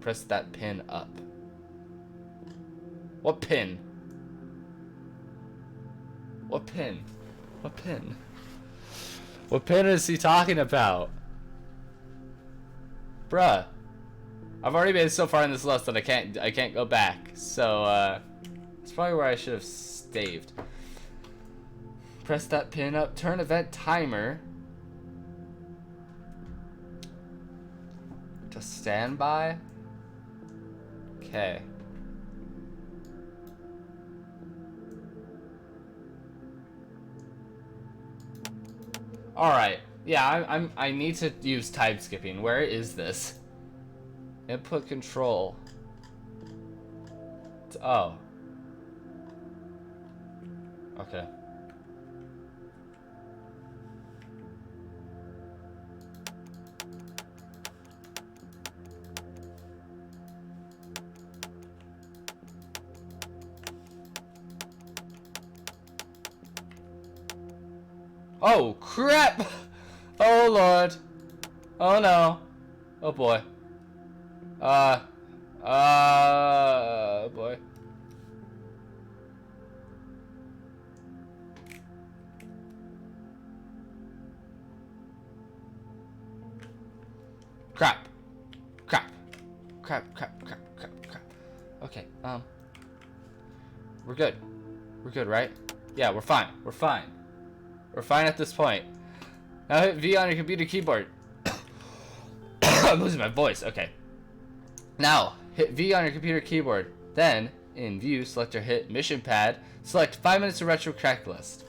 Press that pin up. What pin? What pin? What pin? What pin is he talking about? Bruh. I've already made it so far in this list that I can't go back. So, it's probably where I should have staved. Press that pin up. Turn event timer to standby. Okay. Alright. Yeah, I need to use time skipping. Where is this? Input control. Oh. Okay. Oh, crap! Oh, Lord. Oh, no. Oh, boy. Boy. Crap. Crap. Crap, crap, crap, crap, crap. Okay, we're good. We're good, right? Yeah, we're fine. We're fine. We're fine at this point. Now hit V on your computer keyboard. I'm losing my voice. Okay. Now, hit V on your computer keyboard. Then, in View, select your hit mission pad. Select 5 minutes of retro crack list.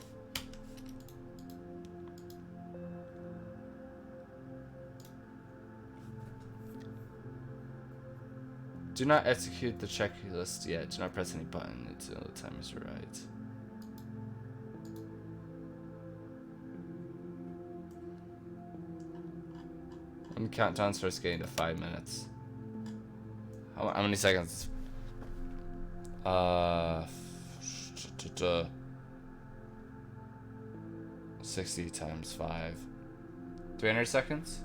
Do not execute the checklist yet. Do not press any button until the time is right. Let me count down, starts getting to 5 minutes. How many seconds? 60 times 5. 300 seconds?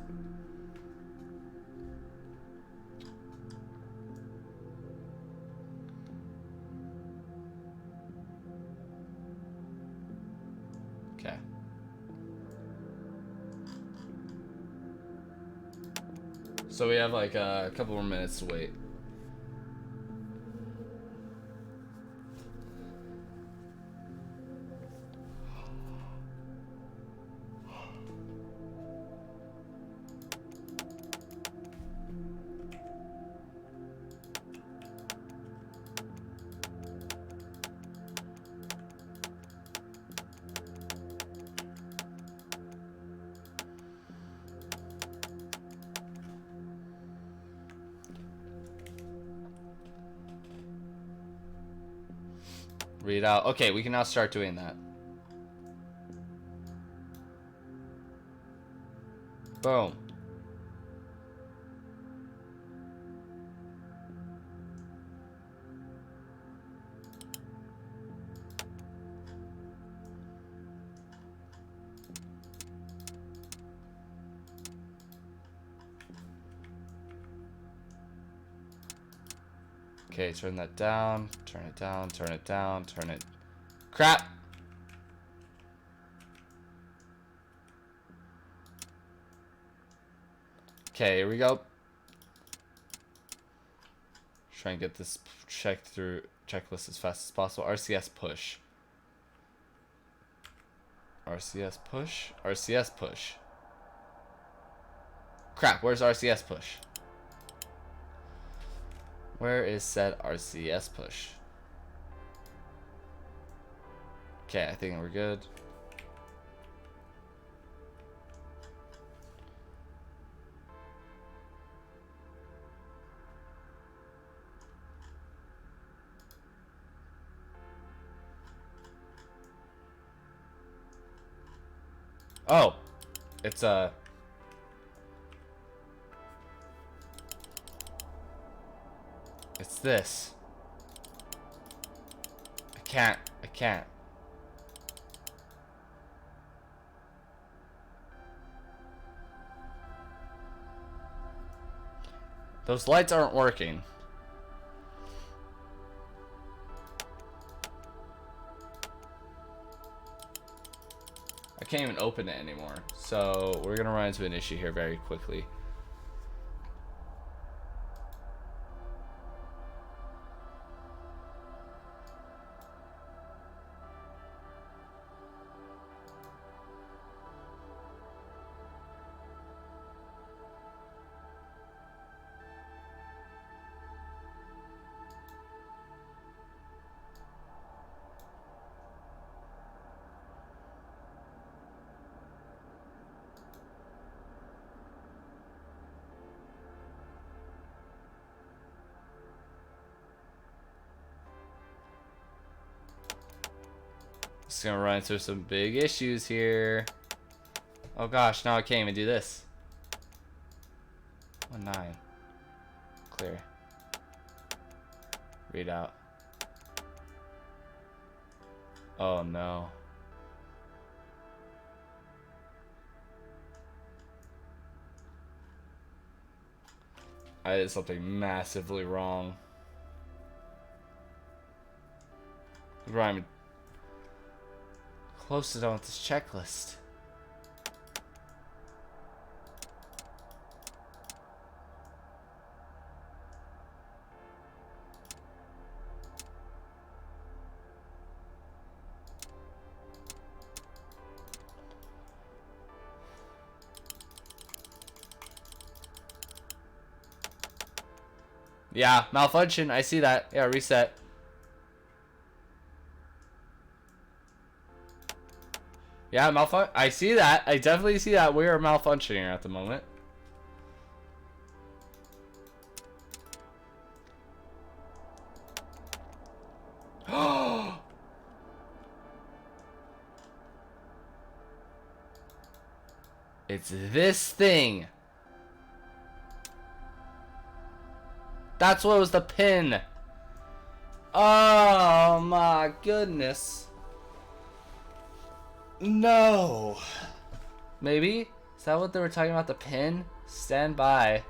Okay. So we have like a couple more minutes to wait. Read out. Okay, we can now start doing that. Boom. Okay, turn that down, turn it down, turn it down, turn it... Crap! Okay, here we go. Try and get this checklist as fast as possible. RCS push. RCS push? RCS push. Crap, where's RCS push? Where is said RCS push? Okay, I think we're good. Oh, it's it's this. I can't. Those lights aren't working. I can't even open it anymore. So we're gonna run into an issue here very quickly. Just gonna run into some big issues here. Oh gosh, now I can't even do this. 1-9. Clear. Read out. Oh no. I did something massively wrong. I'm close to done with this checklist. Yeah, malfunction. I see that. Yeah, reset. Yeah, malfunction. I see that. I definitely see that. We are malfunctioning at the moment. It's this thing. That's what was the pin. Oh my goodness. No. Maybe? Is that what they were talking about, the pin? Stand by.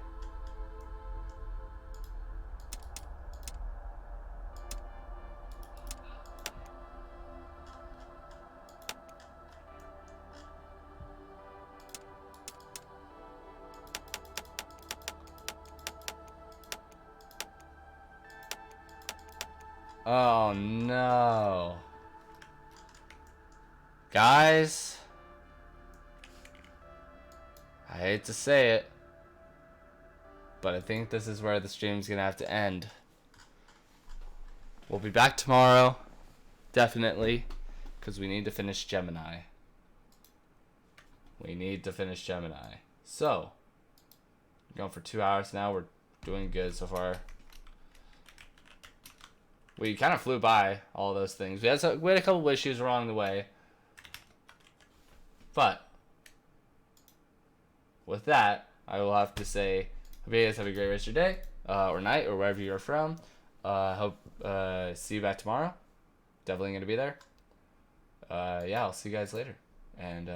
Oh no. Guys, I hate to say it, but I think this is where the stream's gonna have to end. We'll be back tomorrow, definitely, because we need to finish Gemini. We need to finish Gemini. So, we're going for 2 hours now. We're doing good so far. We kind of flew by all those things. We had a couple issues along the way. But, with that, I will have to say, hope you guys have a great rest of your day, or night, or wherever you're from. Hope, see you back tomorrow. Definitely going to be there. Yeah, I'll see you guys later. And,